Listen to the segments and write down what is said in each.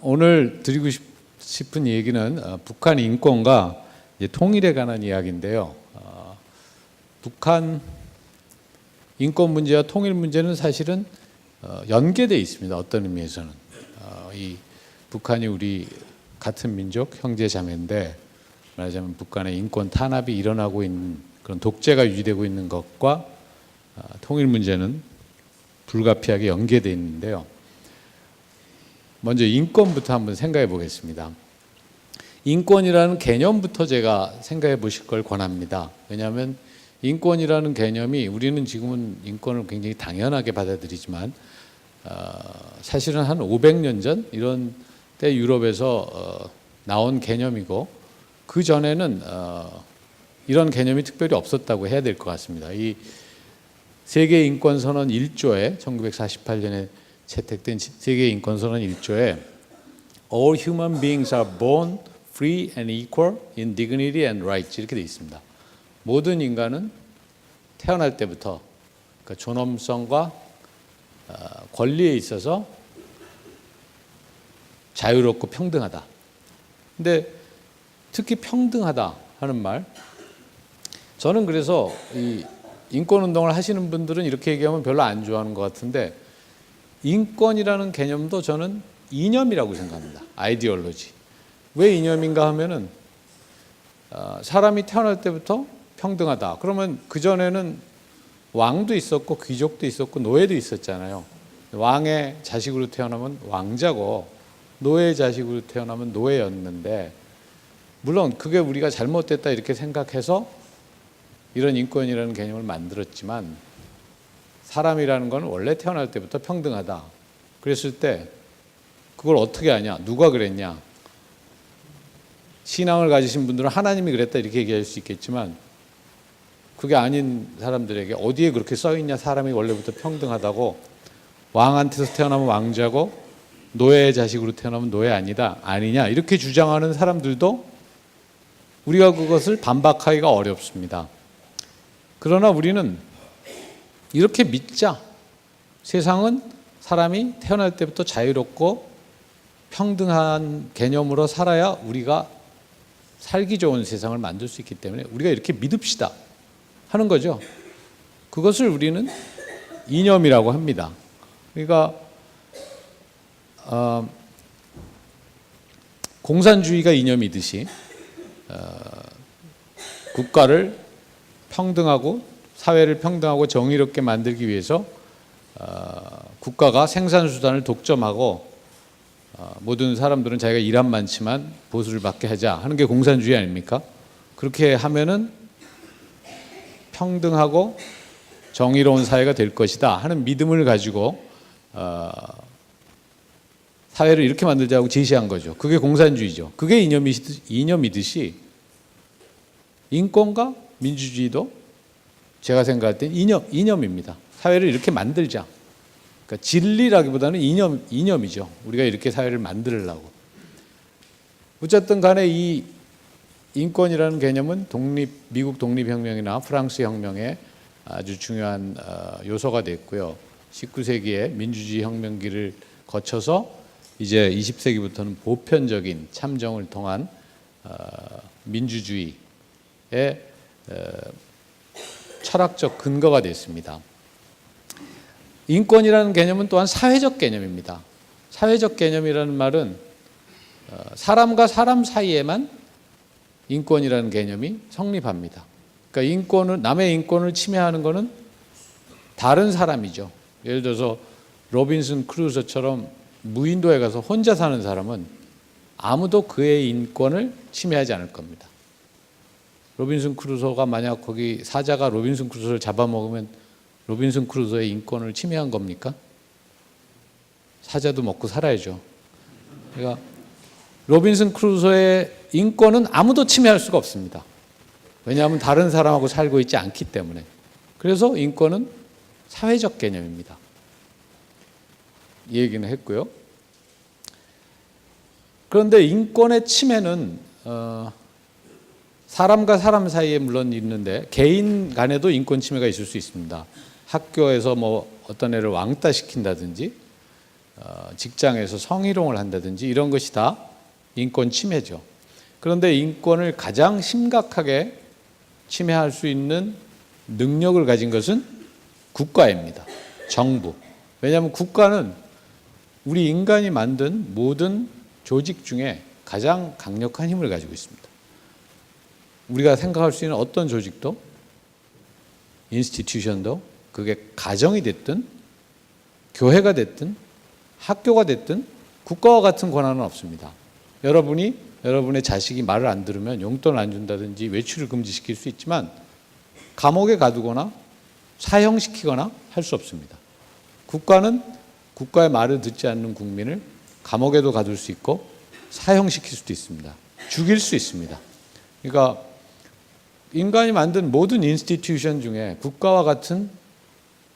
오늘 드리고 싶은 얘기는 북한 인권과 이제 통일에 관한 이야기인데요. 북한 인권 문제와 통일 문제는 사실은 연계되어 있습니다. 어떤 의미에서는 이 북한이 우리 같은 민족 형제 자매인데, 말하자면 북한의 인권 탄압이 일어나고 있는 그런 독재가 유지되고 있는 것과 통일 문제는 불가피하게 연계되어 있는데요. 먼저 인권부터 한번 생각해 보겠습니다. 인권이라는 개념부터 제가 생각해 보실 걸 권합니다. 왜냐하면 인권이라는 개념이, 우리는 지금은 인권을 굉장히 당연하게 받아들이지만 사실은 한 500년 전 이런 때 유럽에서 나온 개념이고, 그 전에는 이런 개념이 특별히 없었다고 해야 될 것 같습니다. 이 세계 인권 선언 1조에 1948년에 채택된 세계 인권 선언 1조에 All human beings are born free and equal in dignity and rights 이렇게 되어 있습니다. 모든 인간은 태어날 때부터 그러니까 존엄성과 권리에 있어서 자유롭고 평등하다. 근데 특히 평등하다 하는 말, 저는 그래서 이 인권운동을 하시는 분들은 이렇게 얘기하면 별로 안 좋아하는 것 같은데, 인권이라는 개념도 저는 이념이라고 생각합니다. 아이디올로지. 왜 이념인가 하면은 사람이 태어날 때부터 평등하다. 그러면 그전에는 왕도 있었고 귀족도 있었고 노예도 있었잖아요. 왕의 자식으로 태어나면 왕자고 노예의 자식으로 태어나면 노예였는데, 물론 그게 우리가 잘못됐다 이렇게 생각해서 이런 인권이라는 개념을 만들었지만, 사람이라는 건 원래 태어날 때부터 평등하다. 그랬을 때 그걸 어떻게 아냐? 누가 그랬냐? 신앙을 가지신 분들은 하나님이 그랬다 이렇게 얘기할 수 있겠지만, 그게 아닌 사람들에게 어디에 그렇게 써 있냐? 사람이 원래부터 평등하다고. 왕한테서 태어나면 왕자고 노예의 자식으로 태어나면 노예 아니냐? 이렇게 주장하는 사람들도 우리가 그것을 반박하기가 어렵습니다. 그러나 우리는 이렇게 믿자. 세상은 사람이 태어날 때부터 자유롭고 평등한 개념으로 살아야 우리가 살기 좋은 세상을 만들 수 있기 때문에 우리가 이렇게 믿읍시다 하는 거죠. 그것을 우리는 이념이라고 합니다. 그러니까 공산주의가 이념이듯이 국가를 평등하고 사회를 평등하고 정의롭게 만들기 위해서 국가가 생산수단을 독점하고 모든 사람들은 자기가 일한 많지만 보수를 받게 하자 하는 게 공산주의 아닙니까? 그렇게 하면은 평등하고 정의로운 사회가 될 것이다 하는 믿음을 가지고 사회를 이렇게 만들자고 제시한 거죠. 그게 공산주의죠. 그게 이념이듯이 인권과 민주주의도 제가 생각할 때 이념입니다. 사회를 이렇게 만들자. 그러니까 진리라기보다는 이념이죠. 우리가 이렇게 사회를 만들려고. 어쨌든 간에 이 인권이라는 개념은 미국 독립혁명이나 프랑스 혁명의 아주 중요한 요소가 됐고요. 19세기에 민주주의 혁명기를 거쳐서 이제 20세기부터는 보편적인 참정을 통한 민주주의의 철학적 근거가 됐습니다. 인권이라는 개념은 또한 사회적 개념입니다. 사회적 개념이라는 말은 사람과 사람 사이에만 인권이라는 개념이 성립합니다. 그러니까 남의 인권을 침해하는 것은 다른 사람이죠. 예를 들어서 로빈슨 크루소처럼 무인도에 가서 혼자 사는 사람은 아무도 그의 인권을 침해하지 않을 겁니다. 로빈슨 크루소가 만약 거기 사자가 로빈슨 크루소를 잡아먹으면 로빈슨 크루소의 인권을 침해한 겁니까? 사자도 먹고 살아야죠. 그러니까 로빈슨 크루소의 인권은 아무도 침해할 수가 없습니다. 왜냐하면 다른 사람하고 살고 있지 않기 때문에. 그래서 인권은 사회적 개념입니다. 이 얘기는 했고요. 그런데 인권의 침해는 사람과 사람 사이에 물론 있는데 개인 간에도 인권 침해가 있을 수 있습니다. 학교에서 뭐 어떤 애를 왕따 시킨다든지 직장에서 성희롱을 한다든지 이런 것이 다 인권 침해죠. 그런데 인권을 가장 심각하게 침해할 수 있는 능력을 가진 것은 국가입니다. 정부. 왜냐하면 국가는 우리 인간이 만든 모든 조직 중에 가장 강력한 힘을 가지고 있습니다. 우리가 생각할 수 있는 어떤 조직도, 인스티튜션도, 그게 가정이 됐든 교회가 됐든 학교가 됐든 국가와 같은 권한은 없습니다. 여러분이 여러분의 자식이 말을 안 들으면 용돈을 안 준다든지 외출을 금지시킬 수 있지만 감옥에 가두거나 사형시키거나 할 수 없습니다. 국가는 국가의 말을 듣지 않는 국민을 감옥에도 가둘 수 있고 사형시킬 수도 있습니다. 죽일 수 있습니다. 그러니까 인간이 만든 모든 인스티튜션 중에 국가와 같은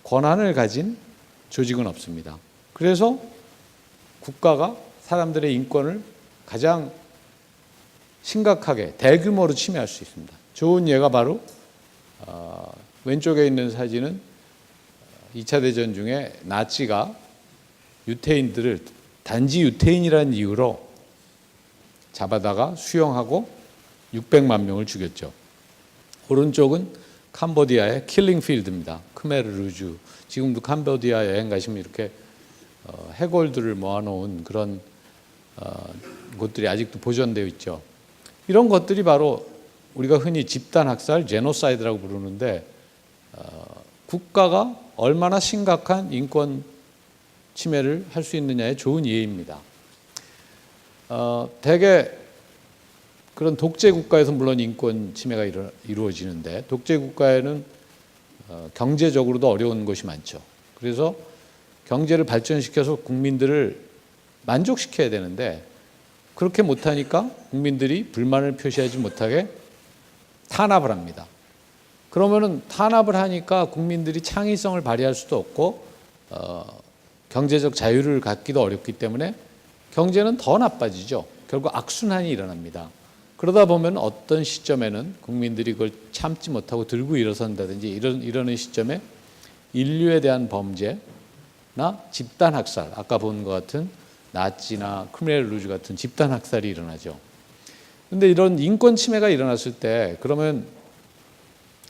권한을 가진 조직은 없습니다. 그래서 국가가 사람들의 인권을 가장 심각하게 대규모로 침해할 수 있습니다. 좋은 예가 바로 왼쪽에 있는 사진은 2차 대전 중에 나치가 유태인들을 단지 유태인이라는 이유로 잡아다가 수용하고 600만 명을 죽였죠. 오른쪽은 캄보디아의 킬링필드입니다. 크메르루주. 지금도 캄보디아 여행 가시면 이렇게 해골들을 모아놓은 그런 곳들이 아직도 보존되어 있죠. 이런 것들이 바로 우리가 흔히 집단학살, 제노사이드라고 부르는데 국가가 얼마나 심각한 인권 침해를 할 수 있느냐의 좋은 예입니다. 대개 그런 독재 국가에서 물론 인권 침해가 이루어지는데 독재 국가에는 경제적으로도 어려운 것이 많죠. 그래서 경제를 발전시켜서 국민들을 만족시켜야 되는데 그렇게 못하니까 국민들이 불만을 표시하지 못하게 탄압을 합니다. 그러면은 탄압을 하니까 국민들이 창의성을 발휘할 수도 없고 경제적 자유를 갖기도 어렵기 때문에 경제는 더 나빠지죠. 결국 악순환이 일어납니다. 그러다 보면 어떤 시점에는 국민들이 그걸 참지 못하고 들고 일어선다든지 이러는 시점에 인류에 대한 범죄나 집단 학살, 아까 본 것 같은 나치나 크메르 루즈 같은 집단 학살이 일어나죠. 그런데 이런 인권 침해가 일어났을 때 그러면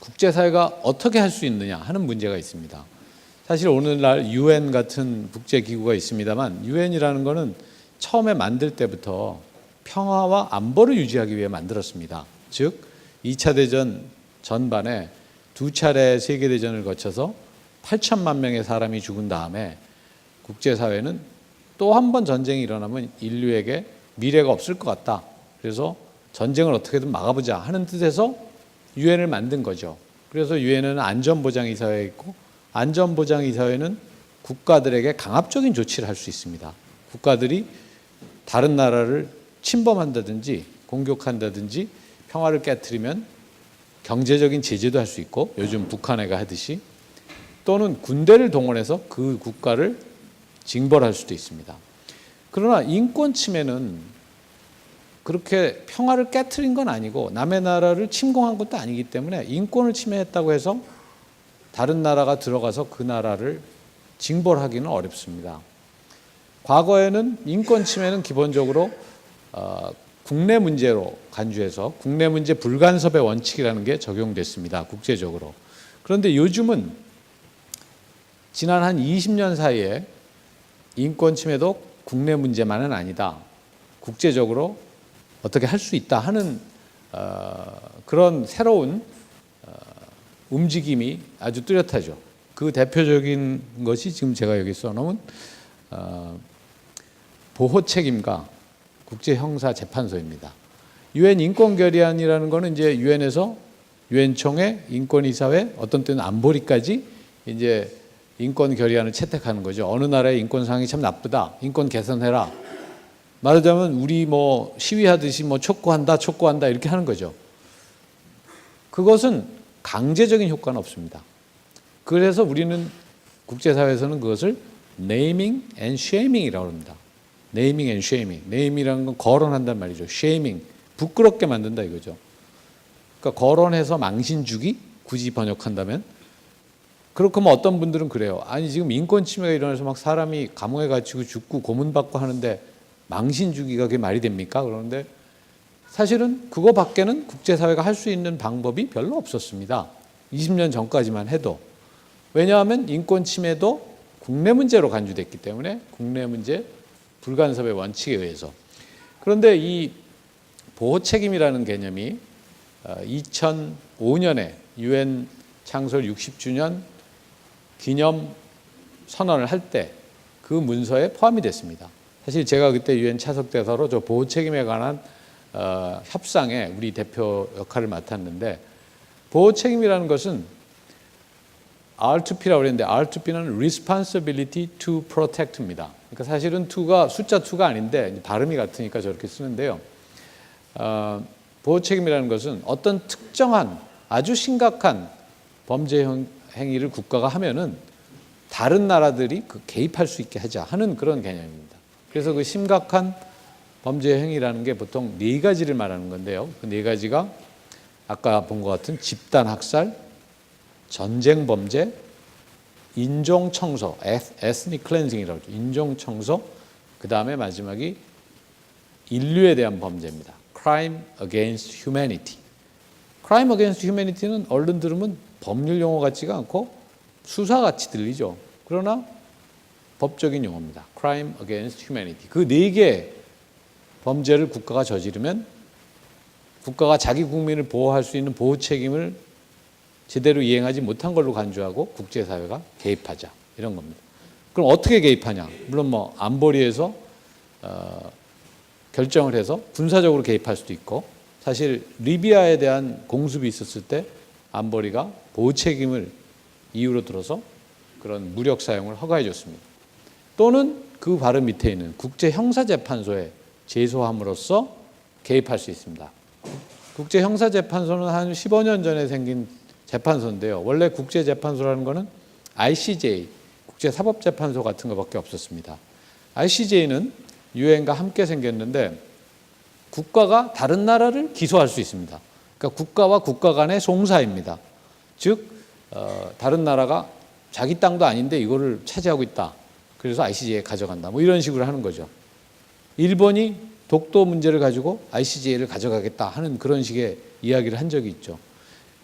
국제사회가 어떻게 할 수 있느냐 하는 문제가 있습니다. 사실 오늘날 UN 같은 국제기구가 있습니다만 UN이라는 거는 처음에 만들 때부터 평화와 안보를 유지하기 위해 만들었습니다. 즉 2차 대전 전반에 두 차례 세계대전을 거쳐서 8천만 명의 사람이 죽은 다음에 국제사회는 또 한 번 전쟁이 일어나면 인류에게 미래가 없을 것 같다. 그래서 전쟁을 어떻게든 막아보자 하는 뜻에서 유엔을 만든 거죠. 그래서 유엔은 안전보장이사회에 있고 안전보장이사회는 국가들에게 강압적인 조치를 할 수 있습니다. 국가들이 다른 나라를 침범한다든지 공격한다든지 평화를 깨트리면 경제적인 제재도 할 수 있고 요즘 북한애가 하듯이 또는 군대를 동원해서 그 국가를 징벌할 수도 있습니다. 그러나 인권 침해는 그렇게 평화를 깨트린 건 아니고 남의 나라를 침공한 것도 아니기 때문에 인권을 침해했다고 해서 다른 나라가 들어가서 그 나라를 징벌하기는 어렵습니다. 과거에는 인권 침해는 기본적으로 국내 문제로 간주해서 국내 문제 불간섭의 원칙이라는 게 적용됐습니다. 국제적으로. 그런데 요즘은 지난 한 20년 사이에 인권 침해도 국내 문제만은 아니다. 국제적으로 어떻게 할 수 있다 하는 그런 새로운 움직임이 아주 뚜렷하죠. 그 대표적인 것이 지금 제가 여기 써놓은 보호 책임과 국제형사재판소입니다. 유엔 인권결의안이라는 거는 이제 유엔에서 유엔총회, 인권이사회, 어떤 때는 안보리까지 이제 인권 결의안을 채택하는 거죠. 어느 나라의 인권 상황이 참 나쁘다. 인권 개선해라. 말하자면 우리 뭐 시위하듯이 뭐 촉구한다 이렇게 하는 거죠. 그것은 강제적인 효과는 없습니다. 그래서 우리는 국제사회에서는 그것을 네이밍 앤 쉐이밍이라고 합니다. 네이밍 앤 쉐이밍. 네임이라는 건 거론한단 말이죠. 쉐이밍, 부끄럽게 만든다 이거죠. 그러니까 거론해서 망신 주기, 굳이 번역한다면 그렇고 뭐 어떤 분들은 그래요. 아니 지금 인권 침해가 일어나서 막 사람이 감옥에 갇히고 죽고 고문받고 하는데 망신 주기가 그게 말이 됩니까? 그러는데 사실은 그거밖에는 국제사회가 할 수 있는 방법이 별로 없었습니다. 20년 전까지만 해도. 왜냐하면 인권 침해도 국내 문제로 간주됐기 때문에 국내 문제 불간섭의 원칙에 의해서. 그런데 이 보호 책임이라는 개념이 2005년에 유엔 창설 60주년 기념 선언을 할 때 그 문서에 포함이 됐습니다. 사실 제가 그때 유엔 차석대사로 저 보호 책임에 관한 협상에 우리 대표 역할을 맡았는데, 보호 책임이라는 것은 R2P라고 그랬는데 R2P는 Responsibility to Protect입니다. 그러니까 사실은 to가 숫자 2가 아닌데 발음이 같으니까 저렇게 쓰는데요. 보호 책임이라는 것은 어떤 특정한 아주 심각한 범죄 행위를 국가가 하면은 다른 나라들이 개입할 수 있게 하자 하는 그런 개념입니다. 그래서 그 심각한 범죄 행위라는 게 보통 4가지를 말하는 건데요. 그 4가지가 아까 본 것 같은 집단 학살, 전쟁 범죄, 인종 청소, ethnic cleansing이라고 하죠. 인종 청소, 그 다음에 마지막이 인류에 대한 범죄입니다. crime against humanity. crime against humanity는 얼른 들으면 법률 용어 같지가 않고 수사같이 들리죠. 그러나 법적인 용어입니다. crime against humanity. 그 4개 범죄를 국가가 저지르면 국가가 자기 국민을 보호할 수 있는 보호 책임을 제대로 이행하지 못한 걸로 간주하고 국제사회가 개입하자, 이런 겁니다. 그럼 어떻게 개입하냐? 물론 뭐 안보리에서 결정을 해서 군사적으로 개입할 수도 있고, 사실 리비아에 대한 공습이 있었을 때 안보리가 보호 책임을 이유로 들어서 그런 무력 사용을 허가해 줬습니다. 또는 그 바로 밑에 있는 국제형사재판소에 제소함으로써 개입할 수 있습니다. 국제형사재판소는 한 15년 전에 생긴 재판소인데요. 원래 국제재판소라는 거는 ICJ, 국제사법재판소 같은 것밖에 없었습니다. ICJ는 유엔과 함께 생겼는데 국가가 다른 나라를 기소할 수 있습니다. 그러니까 국가와 국가 간의 송사입니다. 즉 다른 나라가 자기 땅도 아닌데 이거를 차지하고 있다, 그래서 ICJ에 가져간다, 뭐 이런 식으로 하는 거죠. 일본이 독도 문제를 가지고 ICJ를 가져가겠다 하는 그런 식의 이야기를 한 적이 있죠.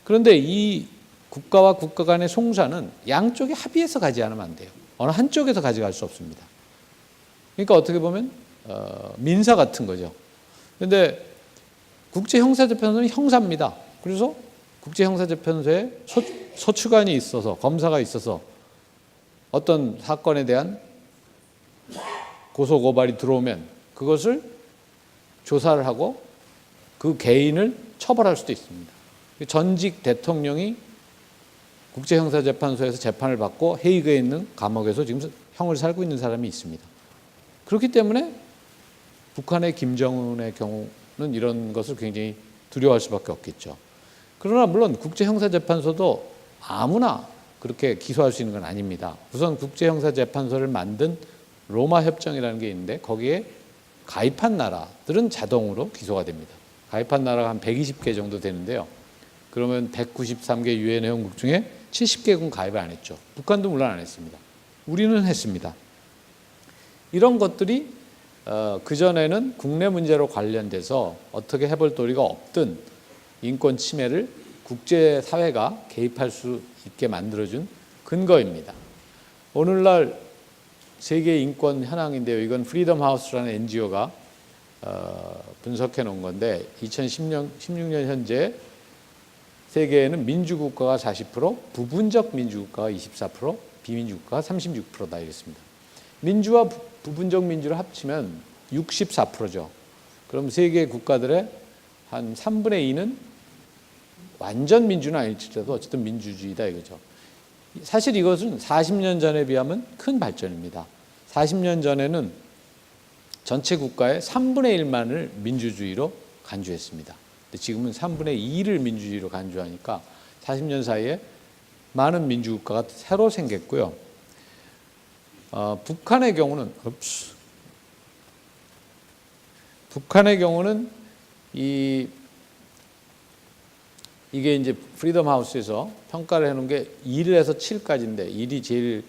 그런데 이 국가와 국가 간의 송사는 양쪽이 합의해서 가지 않으면 안 돼요. 어느 한쪽에서 가져갈 수 없습니다. 그러니까 어떻게 보면 민사 같은 거죠. 그런데 국제형사재판소는 형사입니다. 그래서 국제형사재판소에 소추관이 있어서, 검사가 있어서 어떤 사건에 대한 고소고발이 들어오면 그것을 조사를 하고 그 개인을 처벌할 수도 있습니다. 전직 대통령이 국제형사재판소에서 재판을 받고 헤이그에 있는 감옥에서 지금 형을 살고 있는 사람이 있습니다. 그렇기 때문에 북한의 김정은의 경우는 이런 것을 굉장히 두려워할 수밖에 없겠죠. 그러나 물론 국제형사재판소도 아무나 그렇게 기소할 수 있는 건 아닙니다. 우선 국제형사재판소를 만든 로마 협정이라는 게 있는데 거기에 가입한 나라들은 자동으로 기소가 됩니다. 가입한 나라가 한 120개 정도 되는데요. 그러면 193개 유엔 회원국 중에 70개국은 가입을 안 했죠. 북한도 물론 안 했습니다. 우리는 했습니다. 이런 것들이 그전에는 국내 문제로 관련돼서 어떻게 해볼 도리가 없던 인권 침해를 국제사회가 개입할 수 있게 만들어준 근거입니다. 오늘날 세계 인권 현황인데요. 이건 프리덤 하우스라는 NGO가 분석해 놓은 건데 2016년 현재 세계에는 민주국가가 40%, 부분적 민주국가가 24%, 비민주국가가 36%다 이랬습니다. 민주와 부분적 민주를 합치면 64%죠. 그럼 세계 국가들의 한 3분의 2는 완전 민주는 아닐지라도 어쨌든 민주주의다 이거죠. 사실 이것은 40년 전에 비하면 큰 발전입니다. 40년 전에는 전체 국가의 3분의 1만을 민주주의로 간주했습니다. 근데 지금은 3분의 2를 민주주의로 간주하니까 40년 사이에 많은 민주국가가 새로 생겼고요. 북한의 경우는 이 이게 이제 프리덤 하우스에서 평가를 해놓은 게 1에서 7까지인데 1이 제일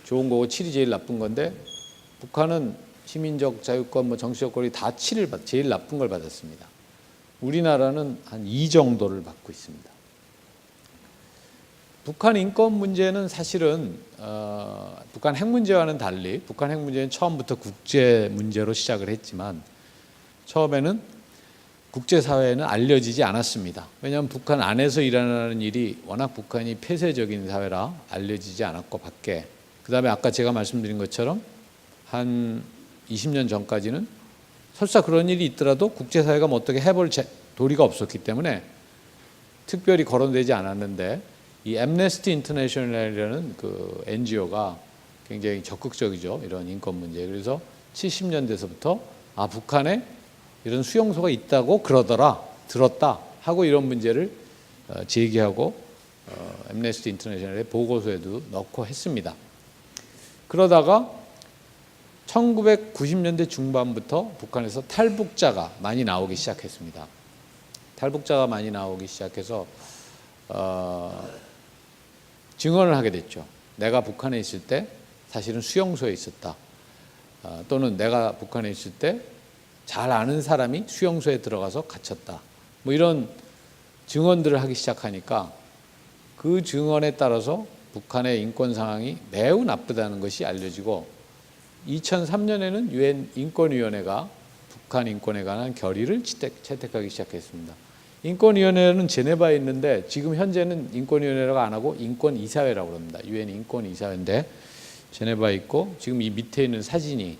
좋은 거고 7이 제일 나쁜 건데 북한은 시민적 자유권, 뭐 정치적 권리 다 7을 제일 나쁜 걸 받았습니다. 우리나라는 한 2 정도를 받고 있습니다. 북한 인권 문제는 사실은 북한 핵 문제와는 달리 북한 핵 문제는 처음부터 국제 문제로 시작을 했지만 처음에는 국제사회에는 알려지지 않았습니다. 왜냐하면 북한 안에서 일어나는 일이 워낙 북한이 폐쇄적인 사회라 알려지지 않았고 밖에 그 다음에 아까 제가 말씀드린 것처럼 한 20년 전까지는 설사 그런 일이 있더라도 국제사회가 뭐 어떻게 해볼 도리가 없었기 때문에 특별히 거론되지 않았는데 이 앰네스티 인터내셔널이라는 그 NGO가 굉장히 적극적이죠. 이런 인권 문제에. 그래서 70년대서부터 북한에 이런 수용소가 있다고 들었다 하고 이런 문제를 제기하고 앰네스티 인터내셔널의 보고서에도 넣고 했습니다. 그러다가 1990년대 중반부터 북한에서 탈북자가 많이 나오기 시작했습니다. 탈북자가 많이 나오기 시작해서 증언을 하게 됐죠. 내가 북한에 있을 때 사실은 수용소에 있었다. 또는 내가 북한에 있을 때 잘 아는 사람이 수용소에 들어가서 갇혔다. 뭐 이런 증언들을 하기 시작하니까 그 증언에 따라서 북한의 인권 상황이 매우 나쁘다는 것이 알려지고 2003년에는 유엔 인권위원회가 북한 인권에 관한 결의를 채택하기 시작했습니다. 인권위원회는 제네바에 있는데 지금 현재는 인권위원회라고 안 하고 인권이사회라고 합니다. 유엔 인권이사회인데 제네바에 있고 지금 이 밑에 있는 사진이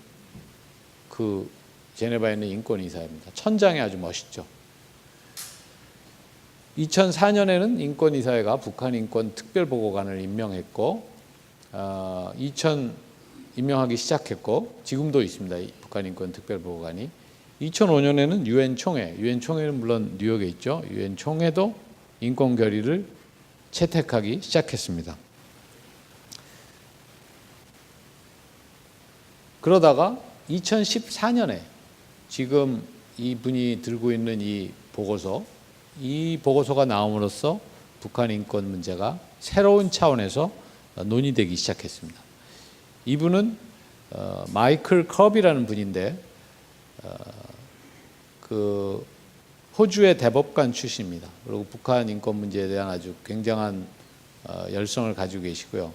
그 제네바에 있는 인권이사회입니다. 천장이 아주 멋있죠. 2004년에는 인권이사회가 북한 인권 특별보고관을 임명했고 임명하기 시작했고 지금도 있습니다. 이 북한 인권 특별보고관이. 2005년에는 유엔 총회는 물론 뉴욕에 있죠. 유엔 총회도 인권 결의를 채택하기 시작했습니다. 그러다가 2014년에 지금 이분이 들고 있는 이 보고서가 나옴으로써 북한 인권 문제가 새로운 차원에서 논의되기 시작했습니다. 이분은 마이클 컵이라는 분인데 그 호주의 대법관 출신입니다. 그리고 북한 인권 문제에 대한 아주 굉장한 열성을 가지고 계시고요.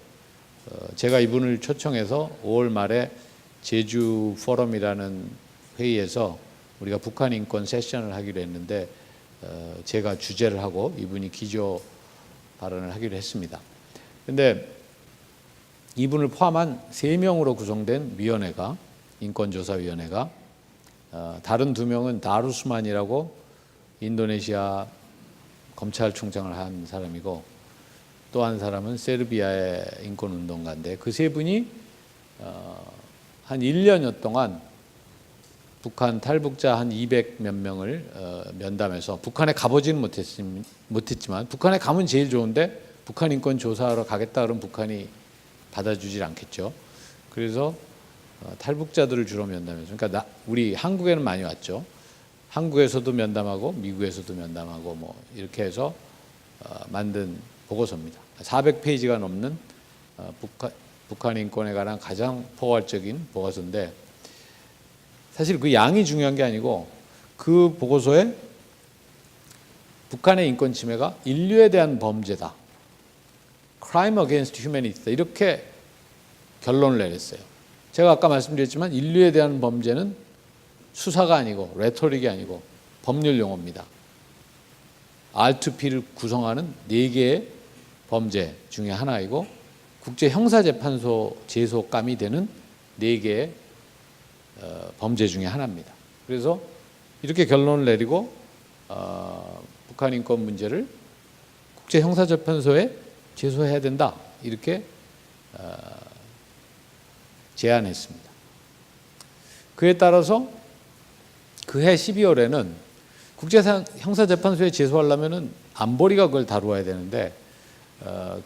제가 이분을 초청해서 5월 말에 제주 포럼이라는 회의에서 우리가 북한 인권 세션을 하기로 했는데 제가 주재를 하고 이분이 기조 발언을 하기로 했습니다. 그런데 이분을 포함한 3명으로 구성된 위원회가 인권조사위원회가 다른 2명은 다루스만이라고 인도네시아 검찰총장을 한 사람이고 또 한 사람은 세르비아의 인권운동가인데 그 3분이 한 1년여 동안 북한 탈북자 한 200몇 명을 면담해서 북한에 가보지는 못했지만 북한에 가면 제일 좋은데 북한 인권 조사하러 가겠다 그러면 북한이 받아주질 않겠죠. 그래서 탈북자들을 주로 면담해서 그러니까 우리 한국에는 많이 왔죠. 한국에서도 면담하고 미국에서도 면담하고 뭐 이렇게 해서 만든 보고서입니다. 400페이지가 넘는 북한 인권에 관한 가장 포괄적인 보고서인데 사실 그 양이 중요한 게 아니고 그 보고서에 북한의 인권 침해가 인류에 대한 범죄다. Crime against humanity다. 이렇게 결론을 내렸어요. 제가 아까 말씀드렸지만 인류에 대한 범죄는 수사가 아니고 레토릭이 아니고 법률 용어입니다. R2P를 구성하는 4개의 범죄 중에 하나이고 국제형사재판소 제소감이 되는 4개의 범죄 중에 하나입니다. 그래서 이렇게 결론을 내리고 북한 인권 문제를 국제형사재판소에 제소해야 된다 이렇게 제안했습니다. 그에 따라서 그해 12월에는 국제형사재판소에 제소하려면 안보리가 그걸 다루어야 되는데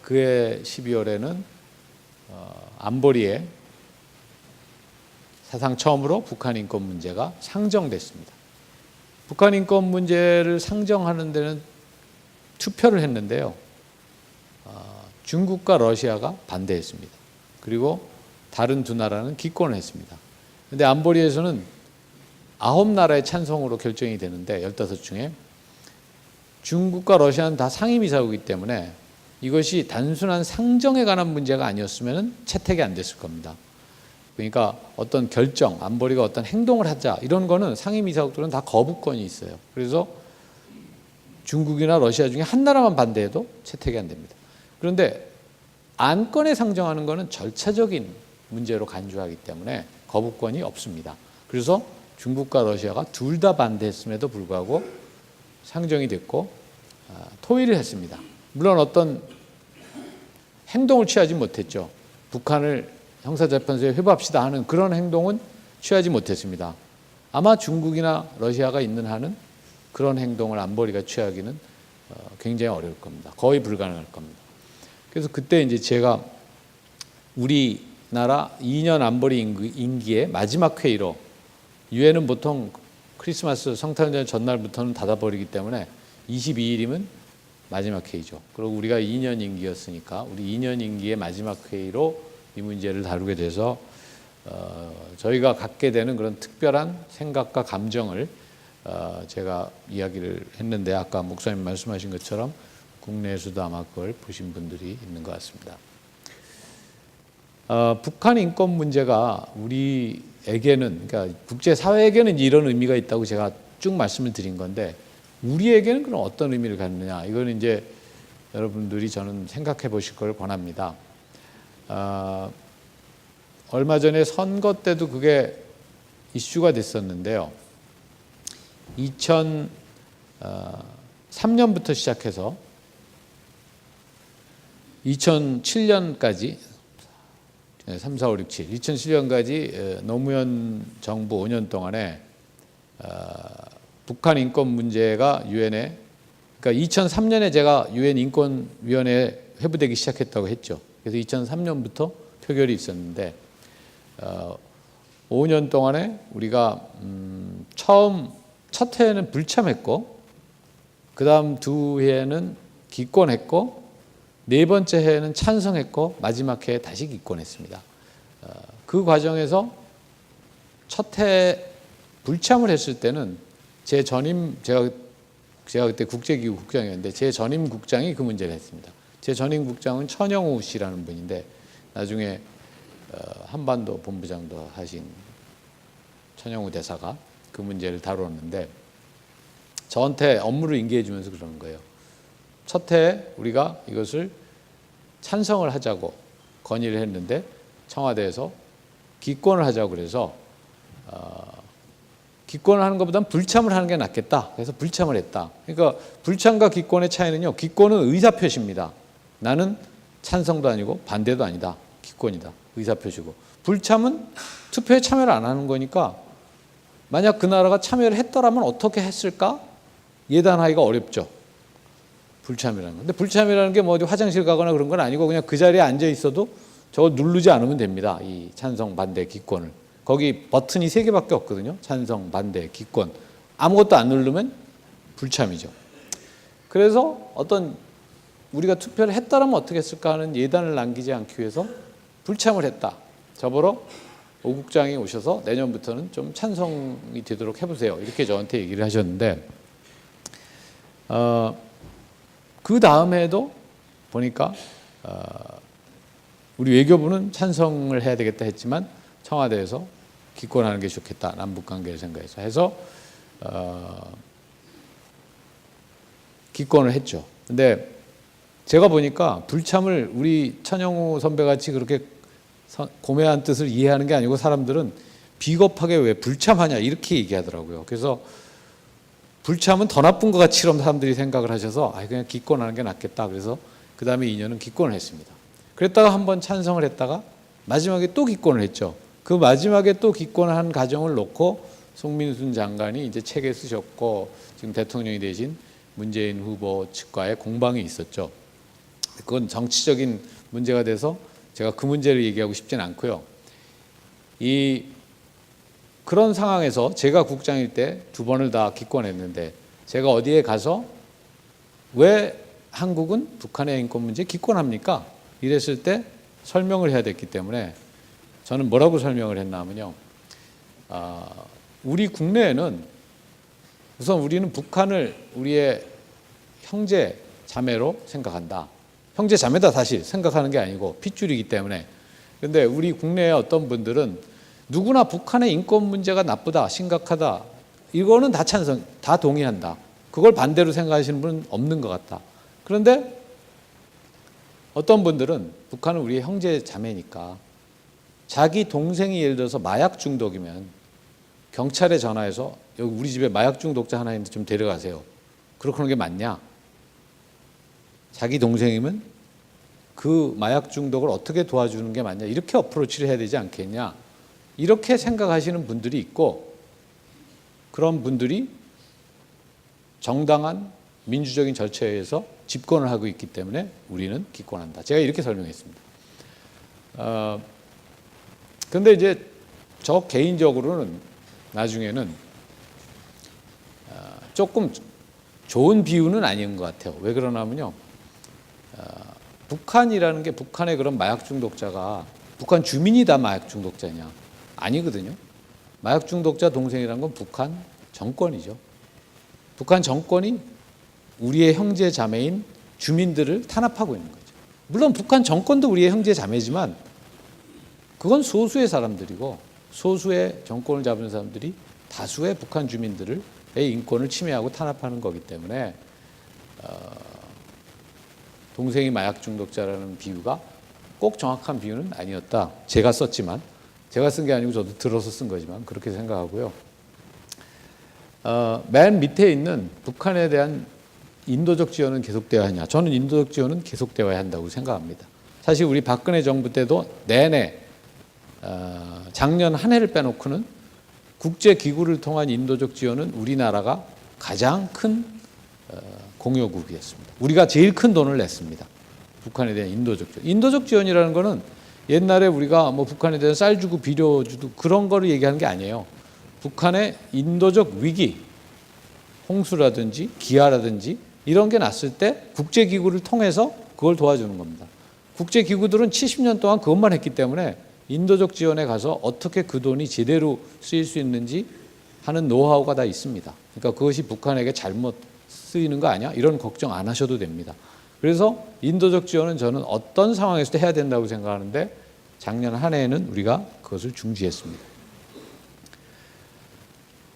그해 12월에는 안보리에 사상 처음으로 북한 인권 문제가 상정됐습니다. 북한 인권 문제를 상정하는 데는 투표를 했는데요. 중국과 러시아가 반대했습니다. 그리고 다른 두 나라는 기권을 했습니다. 그런데 안보리에서는 9나라의 찬성으로 결정이 되는데 15 중에 중국과 러시아는 다 상임이사국이기 때문에 이것이 단순한 상정에 관한 문제가 아니었으면 채택이 안 됐을 겁니다. 그러니까 어떤 결정, 안보리가 어떤 행동을 하자 이런 거는 상임이사국들은 다 거부권이 있어요. 그래서 중국이나 러시아 중에 한 나라만 반대해도 채택이 안 됩니다. 그런데 안건에 상정하는 거는 절차적인 문제로 간주하기 때문에 거부권이 없습니다. 그래서 중국과 러시아가 둘 다 반대했음에도 불구하고 상정이 됐고 토의를 했습니다. 물론 어떤 행동을 취하지 못했죠. 북한을 형사재판소에 회부합시다 하는 그런 행동은 취하지 못했습니다. 아마 중국이나 러시아가 있는 한은 그런 행동을 안보리가 취하기는 굉장히 어려울 겁니다. 거의 불가능할 겁니다. 그래서 그때 이제 제가 우리나라 2년 안보리 임기의 마지막 회의로 유엔은 보통 크리스마스 성탄절 전날부터는 닫아버리기 때문에 22일이면 마지막 회의죠. 그리고 우리가 2년 임기였으니까 우리 2년 임기의 마지막 회의로 이 문제를 다루게 돼서 저희가 갖게 되는 그런 특별한 생각과 감정을 제가 이야기를 했는데 아까 목사님 말씀하신 것처럼 국내에서도 아마 그걸 보신 분들이 있는 것 같습니다. 북한 인권 문제가 우리에게는 그러니까 국제사회에게는 이런 의미가 있다고 제가 쭉 말씀을 드린 건데 우리에게는 그럼 어떤 의미를 갖느냐 이거는 이제 여러분들이 저는 생각해 보실 걸 권합니다. 얼마 전에 선거 때도 그게 이슈가 됐었는데요. 2003년부터 시작해서 2007년까지 3, 4, 5, 6, 7 2007년까지 노무현 정부 5년 동안에 북한 인권 문제가 유엔에 그러니까 2003년에 제가 유엔 인권위원회에 회부되기 시작했다고 했죠. 그래서 2003년부터 표결이 있었는데 5년 동안에 우리가 첫 해에는 불참했고 그 다음 두 해에는 기권했고 네 번째 해에는 찬성했고 마지막 해에 다시 기권했습니다. 그 과정에서 첫 해 불참을 했을 때는 제 전임 제가 그때 국제기구 국장이었는데 제 전임 국장이 그 문제를 했습니다. 제 전임 국장은 천영우 씨라는 분인데 나중에 한반도 본부장도 하신 천영우 대사가 그 문제를 다뤘는데 저한테 업무를 인계해 주면서 그러는 거예요. 첫 해에 우리가 이것을 찬성을 하자고 건의를 했는데 청와대에서 기권을 하자고 그래서 기권을 하는 것보다는 불참을 하는 게 낫겠다. 그래서 불참을 했다. 그러니까 불참과 기권의 차이는요. 기권은 의사표시입니다. 나는 찬성도 아니고 반대도 아니다. 기권이다. 의사표시고. 불참은 투표에 참여를 안 하는 거니까 만약 그 나라가 참여를 했더라면 어떻게 했을까? 예단하기가 어렵죠. 불참이라는 건. 근데 불참이라는 게 뭐 어디 화장실 가거나 그런 건 아니고 그냥 그 자리에 앉아 있어도 저거 누르지 않으면 됩니다. 이 찬성, 반대, 기권을. 거기 버튼이 3개밖에 없거든요. 찬성, 반대, 기권. 아무것도 안 누르면 불참이죠. 그래서 어떤 우리가 투표를 했다라면 어떻게 했을까 하는 예단을 남기지 않기 위해서 불참을 했다. 저보러 오 국장이 오셔서 내년부터는 좀 찬성이 되도록 해보세요. 이렇게 저한테 얘기를 하셨는데 그 다음에도 보니까 우리 외교부는 찬성을 해야 되겠다 했지만 청와대에서 기권하는 게 좋겠다. 남북관계를 생각해서 해서 기권을 했죠. 근데 제가 보니까 불참을 우리 천영우 선배같이 그렇게 고매한 뜻을 이해하는 게 아니고 사람들은 비겁하게 왜 불참하냐 이렇게 얘기하더라고요. 그래서 불참은 더 나쁜 것 같이럼 사람들이 생각을 하셔서 그냥 기권하는 게 낫겠다. 그래서 그 다음에 2년은 기권을 했습니다. 그랬다가 한번 찬성을 했다가 마지막에 또 기권을 했죠. 그 마지막에 또 기권을 한 과정을 놓고 송민순 장관이 이제 책에 쓰셨고 지금 대통령이 되신 문재인 후보 측과의 공방이 있었죠. 그건 정치적인 문제가 돼서 제가 그 문제를 얘기하고 싶진 않고요. 그런 상황에서 제가 국장일 때 2번을 다 기권했는데 제가 어디에 가서 왜 한국은 북한의 인권 문제에 기권합니까? 이랬을 때 설명을 해야 됐기 때문에 저는 뭐라고 설명을 했나 하면요. 우리 국내에는 우선 우리는 북한을 우리의 형제 자매로 생각한다. 형제 자매다 사실 생각하는 게 아니고 핏줄이기 때문에. 그런데 우리 국내의 어떤 분들은 누구나 북한의 인권 문제가 나쁘다, 심각하다. 이거는 다 찬성, 다 동의한다. 그걸 반대로 생각하시는 분은 없는 것 같다. 그런데 어떤 분들은 북한은 우리의 형제 자매니까 자기 동생이 예를 들어서 마약 중독이면 경찰에 전화해서 여기 우리 집에 마약 중독자 하나 있는데 좀 데려가세요. 그렇게 하는 게 맞냐? 자기 동생이면 그 마약 중독을 어떻게 도와주는 게 맞냐? 이렇게 어프로치를 해야 되지 않겠냐? 이렇게 생각하시는 분들이 있고 그런 분들이 정당한 민주적인 절차에 의해서 집권을 하고 있기 때문에 우리는 기권한다. 제가 이렇게 설명했습니다. 그런데 이제 저 개인적으로는 나중에는 조금 좋은 비유는 아닌 것 같아요. 왜 그러냐면요. 북한이라는 게 북한의 그런 마약 중독자가 북한 주민이 다 마약 중독자냐? 아니거든요. 마약 중독자 동생이라는 건 북한 정권이죠. 북한 정권이 우리의 형제 자매인 주민들을 탄압하고 있는 거죠. 물론 북한 정권도 우리의 형제 자매지만 그건 소수의 사람들이고 소수의 정권을 잡은 사람들이 다수의 북한 주민들의 인권을 침해하고 탄압하는 거기 때문에 동생이 마약 중독자라는 비유가 꼭 정확한 비유는 아니었다. 제가 썼지만 제가 쓴 게 아니고 저도 들어서 쓴 거지만 그렇게 생각하고요. 맨 밑에 있는 북한에 대한 인도적 지원은 계속되어야 하냐. 저는 인도적 지원은 계속되어야 한다고 생각합니다. 사실 우리 박근혜 정부 때도 내내 작년 한 해를 빼놓고는 국제기구를 통한 인도적 지원은 우리나라가 가장 큰 공여국이었습니다. 우리가 제일 큰 돈을 냈습니다. 북한에 대한 인도적 지원. 인도적 지원이라는 거는 옛날에 우리가 뭐 북한에 대한 쌀 주고 비료 주고 그런 거를 얘기하는 게 아니에요. 북한의 인도적 위기, 홍수라든지 기아라든지 이런 게 났을 때 국제기구를 통해서 그걸 도와주는 겁니다. 국제기구들은 70년 동안 그것만 했기 때문에 인도적 지원에 가서 어떻게 그 돈이 제대로 쓰일 수 있는지 하는 노하우가 다 있습니다. 그러니까 그것이 북한에게 잘못 쓰이는 거 아니야? 이런 걱정 안 하셔도 됩니다. 그래서 인도적 지원은 저는 어떤 상황에서도 해야 된다고 생각하는데 작년 한 해에는 우리가 그것을 중지했습니다.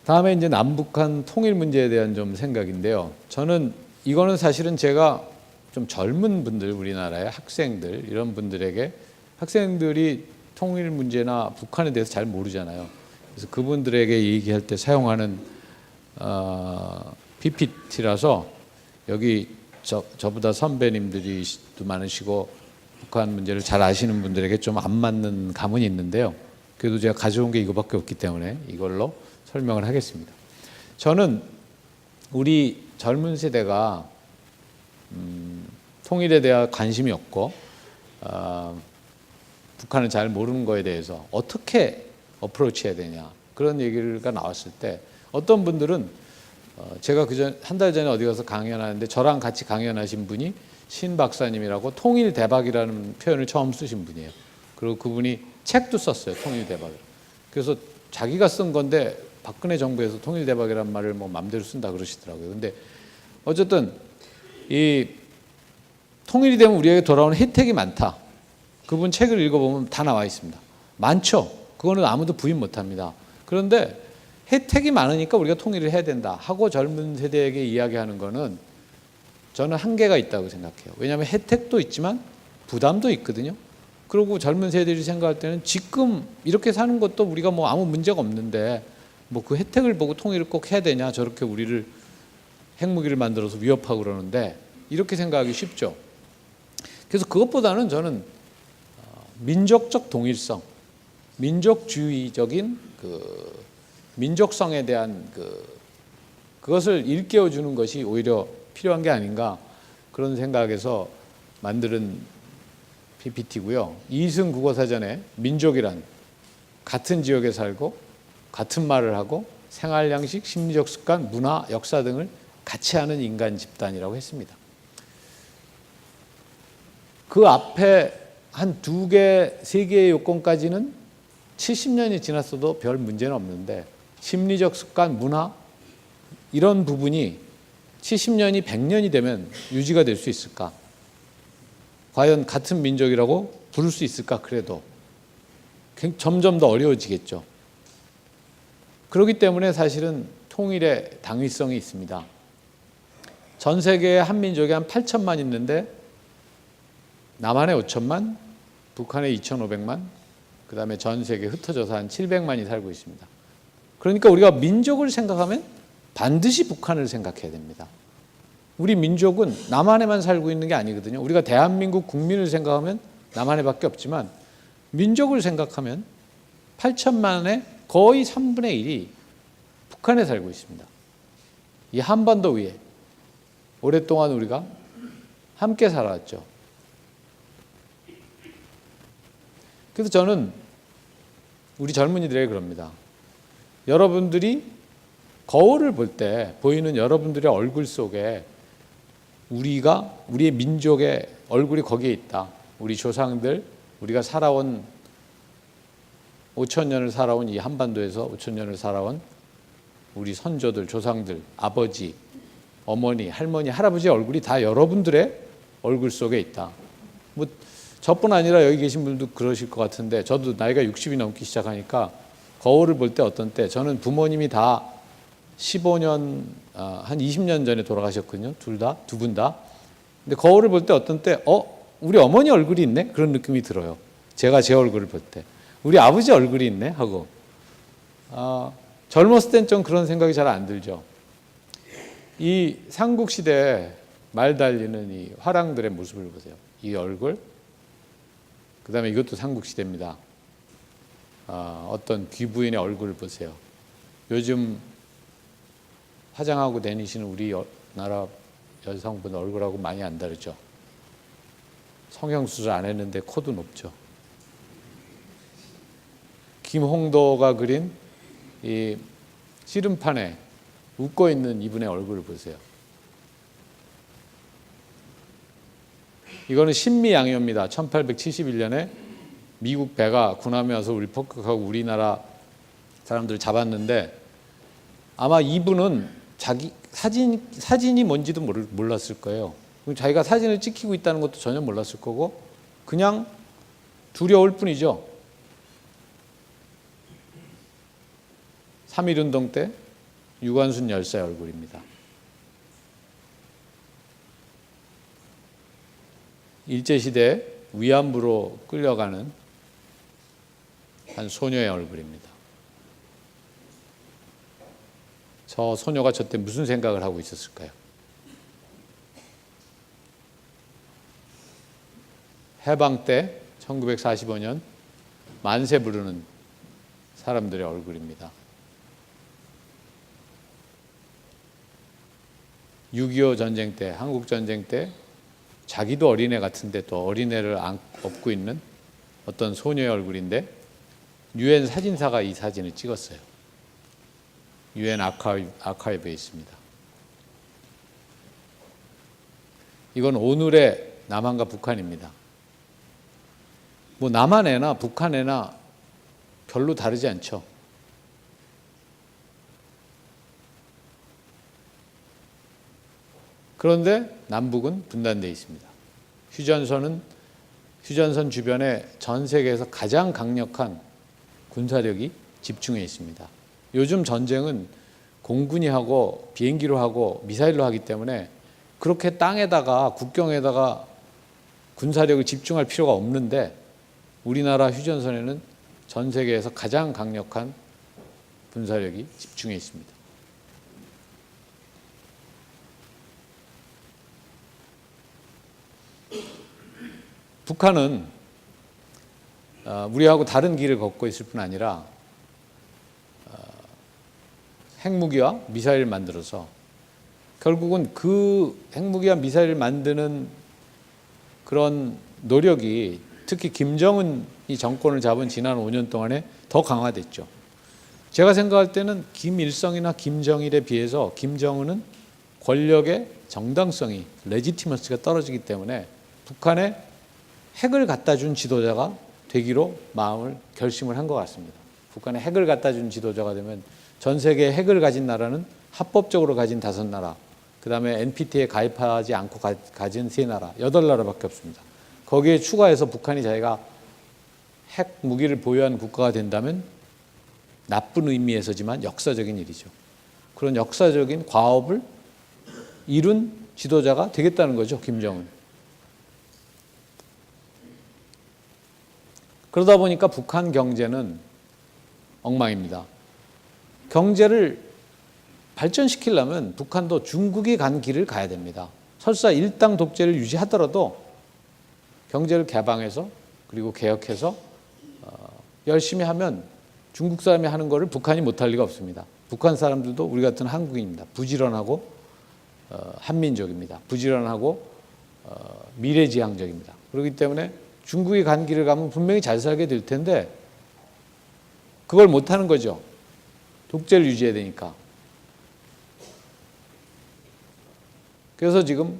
다음에 이제 남북한 통일 문제에 대한 좀 생각인데요. 저는 이거는 사실은 제가 좀 젊은 분들, 우리나라의 학생들 이런 분들에게 학생들이 통일 문제나 북한에 대해서 잘 모르잖아요. 그래서 그분들에게 얘기할 때 사용하는 PPT라서 여기 저보다 선배님들이 또 많으시고 북한 문제를 잘 아시는 분들에게 좀 안 맞는 감은 있는데요. 그래도 제가 가져온 게 이거밖에 없기 때문에 이걸로 설명을 하겠습니다. 저는 우리 젊은 세대가 통일에 대한 관심이 없고 북한을 잘 모르는 거에 대해서 어떻게 어프로치 해야 되냐 그런 얘기가 나왔을 때 어떤 분들은 제가 한 달 전에 어디 가서 강연하는데 저랑 같이 강연하신 분이 신 박사님이라고 통일 대박이라는 표현을 처음 쓰신 분이에요. 그리고 그분이 책도 썼어요. 통일 대박. 그래서 자기가 쓴 건데 박근혜 정부에서 통일 대박이라는 말을 뭐 마음대로 쓴다 그러시더라고요. 근데 어쨌든 이 통일이 되면 우리에게 돌아오는 혜택이 많다. 그분 책을 읽어보면 다 나와 있습니다. 많죠. 그거는 아무도 부인 못합니다. 그런데 혜택이 많으니까 우리가 통일을 해야 된다 하고 젊은 세대에게 이야기하는 거는 저는 한계가 있다고 생각해요. 왜냐하면 혜택도 있지만 부담도 있거든요. 그리고 젊은 세대들이 생각할 때는 지금 이렇게 사는 것도 우리가 뭐 아무 문제가 없는데 뭐 그 혜택을 보고 통일을 꼭 해야 되냐, 저렇게 우리를 핵무기를 만들어서 위협하고 그러는데 이렇게 생각하기 쉽죠. 그래서 그것보다는 저는 민족적 동일성, 민족주의적인 그 민족성에 대한 그것을 일깨워 주는 것이 오히려 필요한 게 아닌가 그런 생각에서 만드는 PPT고요. 이승 국어사전에 민족이란 같은 지역에 살고 같은 말을 하고 생활 양식, 심리적 습관, 문화, 역사 등을 같이 하는 인간 집단이라고 했습니다. 그 앞에 한 2개, 3개의 요건까지는 70년이 지났어도 별 문제는 없는데 심리적 습관, 문화 이런 부분이 70년이 100년이 되면 유지가 될 수 있을까? 과연 같은 민족이라고 부를 수 있을까? 그래도 점점 더 어려워지겠죠. 그렇기 때문에 사실은 통일의 당위성이 있습니다. 전 세계에 한 민족이 한 8천만 있는데 남한에 5천만, 북한에 2,500만, 그 다음에 전 세계에 흩어져서 한 700만이 살고 있습니다. 그러니까 우리가 민족을 생각하면 반드시 북한을 생각해야 됩니다. 우리 민족은 남한에만 살고 있는 게 아니거든요. 우리가 대한민국 국민을 생각하면 남한에밖에 없지만 민족을 생각하면 8천만의 거의 3분의 1이 북한에 살고 있습니다. 이 한반도 위에 오랫동안 우리가 함께 살아왔죠. 그래서 저는 우리 젊은이들에게 그럽니다. 여러분들이 거울을 볼 때 보이는 여러분들의 얼굴 속에 우리의 민족의 얼굴이 거기에 있다. 우리 조상들, 우리가 살아온 5천 년을 살아온 이 한반도에서 5천 년을 살아온 우리 선조들, 조상들, 아버지, 어머니, 할머니, 할아버지의 얼굴이 다 여러분들의 얼굴 속에 있다. 뭐 저뿐 아니라 여기 계신 분들도 그러실 것 같은데 저도 나이가 60이 넘기 시작하니까 거울을 볼 때 어떤 때 저는 부모님이 다 15년, 한 20년 전에 돌아가셨거든요. 두 분 다. 근데 거울을 볼 때 어떤 때 우리 어머니 얼굴이 있네? 그런 느낌이 들어요. 제가 제 얼굴을 볼 때. 우리 아버지 얼굴이 있네? 하고. 젊었을 땐 좀 그런 생각이 잘 안 들죠. 이 삼국시대에 말 달리는 이 화랑들의 모습을 보세요. 이 얼굴. 그 다음에 이것도 삼국시대입니다. 어떤 귀부인의 얼굴을 보세요. 요즘 화장하고 다니시는 우리나라 여성분 얼굴하고 많이 안 다르죠. 성형수술 안 했는데 코도 높죠. 김홍도가 그린 이 씨름판에 웃고 있는 이분의 얼굴을 보세요. 이거는 신미양요입니다. 1871년에 미국 배가 군함에 와서 우리 폭격하고 우리나라 사람들을 잡았는데 아마 이분은 자기 사진이 뭔지도 몰랐을 거예요. 자기가 사진을 찍히고 있다는 것도 전혀 몰랐을 거고 그냥 두려울 뿐이죠. 3.1운동 때 유관순 열사의 얼굴입니다. 일제시대에 위안부로 끌려가는 한 소녀의 얼굴입니다. 저 소녀가 저 때 무슨 생각을 하고 있었을까요? 해방 때 1945년 만세 부르는 사람들의 얼굴입니다. 6.25 전쟁 때, 한국 전쟁 때 자기도 어린애 같은데 또 어린애를 업고 있는 어떤 소녀의 얼굴인데 유엔 사진사가 이 사진을 찍었어요. 유엔 아카이브에 있습니다. 이건 오늘의 남한과 북한입니다. 뭐 남한애나 북한애나 별로 다르지 않죠. 그런데 남북은 분단되어 있습니다. 휴전선 주변에 전 세계에서 가장 강력한 군사력이 집중해 있습니다. 요즘 전쟁은 공군이 하고 비행기로 하고 미사일로 하기 때문에 그렇게 땅에다가 국경에다가 군사력을 집중할 필요가 없는데 우리나라 휴전선에는 전 세계에서 가장 강력한 군사력이 집중해 있습니다. 북한은 우리하고 다른 길을 걷고 있을 뿐 아니라 핵무기와 미사일을 만들어서 결국은 그 핵무기와 미사일을 만드는 그런 노력이 특히 김정은이 정권을 잡은 지난 5년 동안에 더 강화됐죠. 제가 생각할 때는 김일성이나 김정일에 비해서 김정은은 권력의 정당성이 레지티머스가 떨어지기 때문에 북한의 핵을 갖다 준 지도자가 되기로 마음을 결심을 한 것 같습니다. 북한에 핵을 갖다 준 지도자가 되면 전 세계에 핵을 가진 나라는 합법적으로 가진 5나라, 그 다음에 NPT에 가입하지 않고 가진 3나라, 8나라밖에 없습니다. 거기에 추가해서 북한이 자기가 핵 무기를 보유한 국가가 된다면 나쁜 의미에서지만 역사적인 일이죠. 그런 역사적인 과업을 이룬 지도자가 되겠다는 거죠, 김정은. 그러다 보니까 북한 경제는 엉망입니다. 경제를 발전시키려면 북한도 중국이 간 길을 가야 됩니다. 설사 일당 독재를 유지하더라도 경제를 개방해서 그리고 개혁해서 열심히 하면 중국 사람이 하는 거를 북한이 못할 리가 없습니다. 북한 사람들도 우리 같은 한국인입니다. 부지런하고 한민족입니다. 부지런하고 미래지향적입니다. 그렇기 때문에 중국이 간 길을 가면 분명히 잘 살게 될 텐데 그걸 못하는 거죠. 독재를 유지해야 되니까. 그래서 지금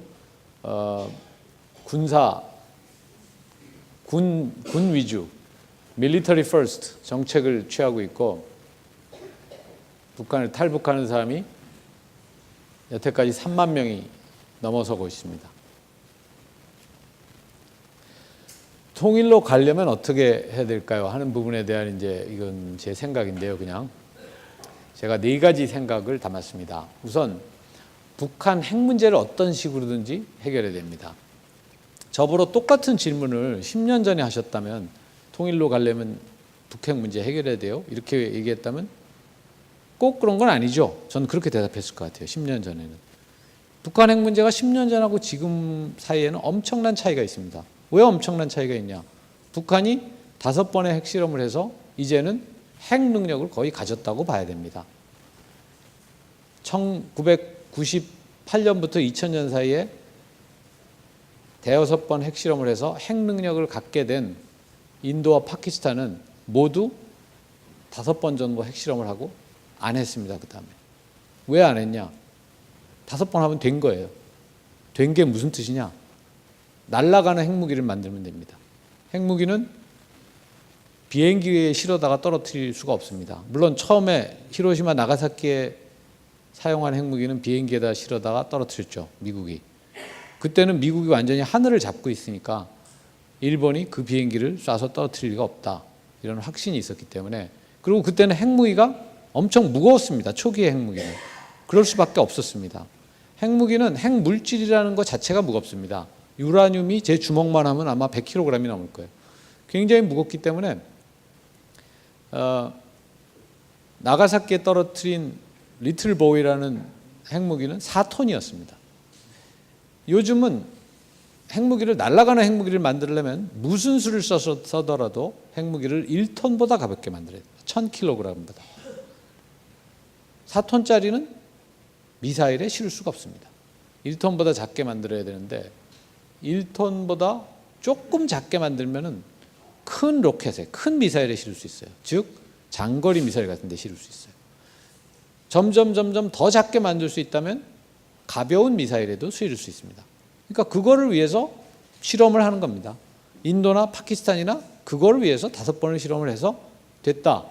군 위주, military first 정책을 취하고 있고 북한을 탈북하는 사람이 여태까지 3만 명이 넘어서고 있습니다. 통일로 가려면 어떻게 해야 될까요? 하는 부분에 대한 이건 제 생각인데요. 그냥 제가 4가지 생각을 담았습니다. 우선 북한 핵 문제를 어떤 식으로든지 해결해야 됩니다. 저보러 똑같은 질문을 10년 전에 하셨다면 통일로 가려면 북핵 문제 해결해야 돼요? 이렇게 얘기했다면 꼭 그런 건 아니죠. 저는 그렇게 대답했을 것 같아요. 10년 전에는. 북한 핵 문제가 10년 전하고 지금 사이에는 엄청난 차이가 있습니다. 왜 엄청난 차이가 있냐? 북한이 5번의 핵실험을 해서 이제는 핵 능력을 거의 가졌다고 봐야 됩니다. 1998년부터 2000년 사이에 5번 핵실험을 해서 핵 능력을 갖게 된 인도와 파키스탄은 모두 5번 정도 핵실험을 하고 안 했습니다. 그 다음에. 왜 안 했냐? 5번 하면 된 거예요. 된 게 무슨 뜻이냐? 날아가는 핵무기를 만들면 됩니다. 핵무기는 비행기에 실어다가 떨어뜨릴 수가 없습니다. 물론 처음에 히로시마 나가사키에 사용한 핵무기는 비행기에다 실어다가 떨어뜨렸죠. 미국이. 그때는 미국이 완전히 하늘을 잡고 있으니까 일본이 그 비행기를 쏴서 떨어뜨릴 리가 없다. 이런 확신이 있었기 때문에. 그리고 그때는 핵무기가 엄청 무거웠습니다. 초기의 핵무기는. 그럴 수밖에 없었습니다. 핵무기는 핵물질이라는 것 자체가 무겁습니다. 유라늄이 제 주먹만 하면 아마 100kg이 넘을 거예요. 굉장히 무겁기 때문에 나가사키에 떨어뜨린 리틀 보이라는 핵무기는 4톤이었습니다. 요즘은 핵무기를 날아가는 핵무기를 만들려면 무슨 수를 써더라도 핵무기를 1톤보다 가볍게 만들어야 돼요. 1000kg보다. 4톤짜리는 미사일에 실을 수가 없습니다. 1톤보다 작게 만들어야 되는데 1톤보다 조금 작게 만들면은 큰 로켓에, 큰 미사일에 실을 수 있어요. 즉 장거리 미사일 같은 데 실을 수 있어요. 점점 더 작게 만들 수 있다면 가벼운 미사일에도 실을 수 있습니다. 그러니까 그거를 위해서 실험을 하는 겁니다. 인도나 파키스탄이나 그거를 위해서 5번을 실험을 해서 됐다.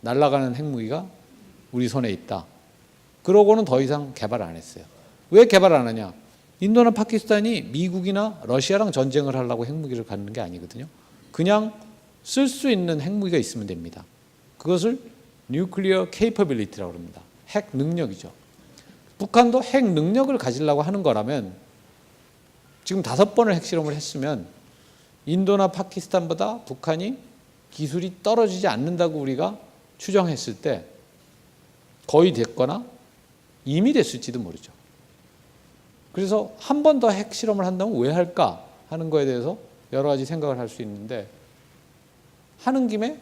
날아가는 핵무기가 우리 손에 있다. 그러고는 더 이상 개발 안 했어요. 왜 개발 안 하냐? 인도나 파키스탄이 미국이나 러시아랑 전쟁을 하려고 핵무기를 갖는 게 아니거든요. 그냥 쓸 수 있는 핵무기가 있으면 됩니다. 그것을 뉴클리어 케이퍼빌리티라고 합니다. 핵 능력이죠. 북한도 핵 능력을 가지려고 하는 거라면 지금 5번을 핵실험을 했으면 인도나 파키스탄보다 북한이 기술이 떨어지지 않는다고 우리가 추정했을 때 거의 됐거나 이미 됐을지도 모르죠. 그래서 한 번 더 핵실험을 한다면 왜 할까 하는 거에 대해서 여러 가지 생각을 할 수 있는데 하는 김에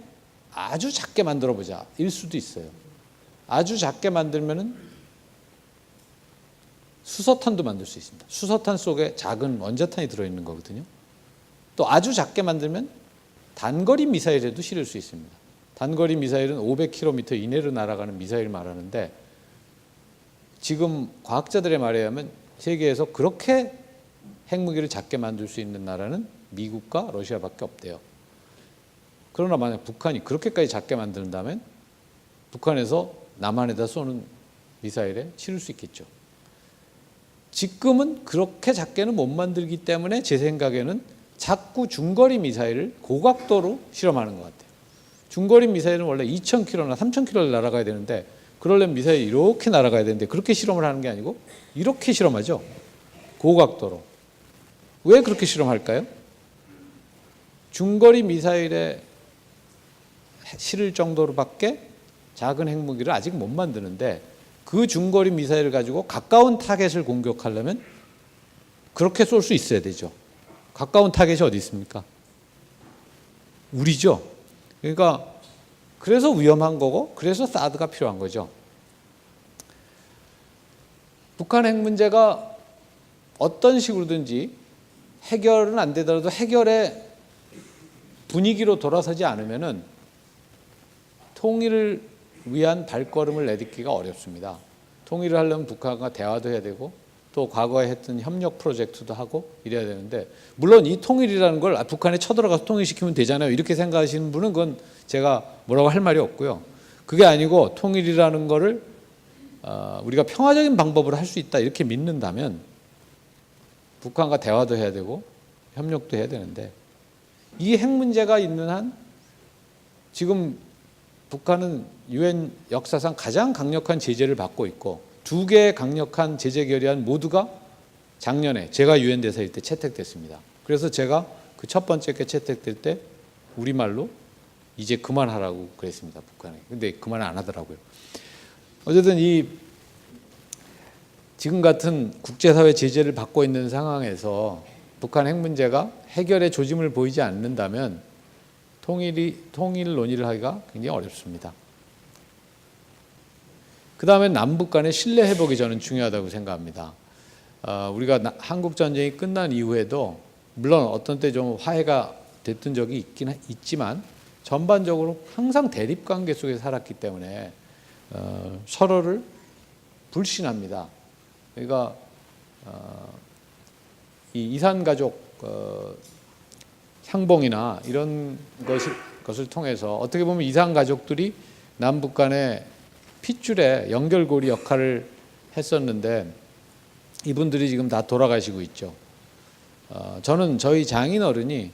아주 작게 만들어보자 일 수도 있어요. 아주 작게 만들면은 수소탄도 만들 수 있습니다. 수소탄 속에 작은 원자탄이 들어있는 거거든요. 또 아주 작게 만들면 단거리 미사일에도 실을 수 있습니다. 단거리 미사일은 500km 이내로 날아가는 미사일 말하는데 지금 과학자들의 말에 의하면 세계에서 그렇게 핵무기를 작게 만들 수 있는 나라는 미국과 러시아밖에 없대요. 그러나 만약 북한이 그렇게까지 작게 만든다면 북한에서 남한에다 쏘는 미사일에 치를 수 있겠죠. 지금은 그렇게 작게는 못 만들기 때문에 제 생각에는 자꾸 중거리 미사일을 고각도로 실험하는 것 같아요. 중거리 미사일은 원래 2,000km나 3,000km를 날아가야 되는데 그러려면 미사일이 이렇게 날아가야 되는데 그렇게 실험을 하는 게 아니고 이렇게 실험하죠. 고각도로. 왜 그렇게 실험할까요? 중거리 미사일에 실을 정도로밖에 작은 핵무기를 아직 못 만드는데 그 중거리 미사일을 가지고 가까운 타겟을 공격하려면 그렇게 쏠 수 있어야 되죠. 가까운 타겟이 어디 있습니까? 우리죠. 그러니까 그래서 위험한 거고 그래서 사드가 필요한 거죠. 북한 핵 문제가 어떤 식으로든지 해결은 안 되더라도 해결의 분위기로 돌아서지 않으면은 통일을 위한 발걸음을 내딛기가 어렵습니다. 통일을 하려면 북한과 대화도 해야 되고 또 과거에 했던 협력 프로젝트도 하고 이래야 되는데 물론 이 통일이라는 걸 북한에 쳐들어가서 통일시키면 되잖아요. 이렇게 생각하시는 분은 그건 제가 뭐라고 할 말이 없고요. 그게 아니고 통일이라는 거를 우리가 평화적인 방법으로 할 수 있다 이렇게 믿는다면 북한과 대화도 해야 되고 협력도 해야 되는데 이 핵 문제가 있는 한 지금 북한은 유엔 역사상 가장 강력한 제재를 받고 있고 두 개의 강력한 제재 결의안 모두가 작년에 제가 유엔 대사일 때 채택됐습니다. 그래서 제가 그 첫 번째 게 채택될 때 우리말로 이제 그만하라고 그랬습니다. 북한에. 근데 그만 안 하더라고요. 어쨌든 이 지금 같은 국제사회 제재를 받고 있는 상황에서 북한 핵 문제가 해결의 조짐을 보이지 않는다면 통일 논의를 하기가 굉장히 어렵습니다. 그 다음에 남북 간의 신뢰 회복이 저는 중요하다고 생각합니다. 우리가 한국 전쟁이 끝난 이후에도 물론 어떤 때 좀 화해가 됐던 적이 있긴 있지만 전반적으로 항상 대립 관계 속에 살았기 때문에 서로를 불신합니다. 그러니까 이 이산가족 상봉이나 이런 것을 통해서 어떻게 보면 이산가족들이 남북 간의 핏줄의 연결고리 역할을 했었는데 이분들이 지금 다 돌아가시고 있죠. 저는 저희 장인어른이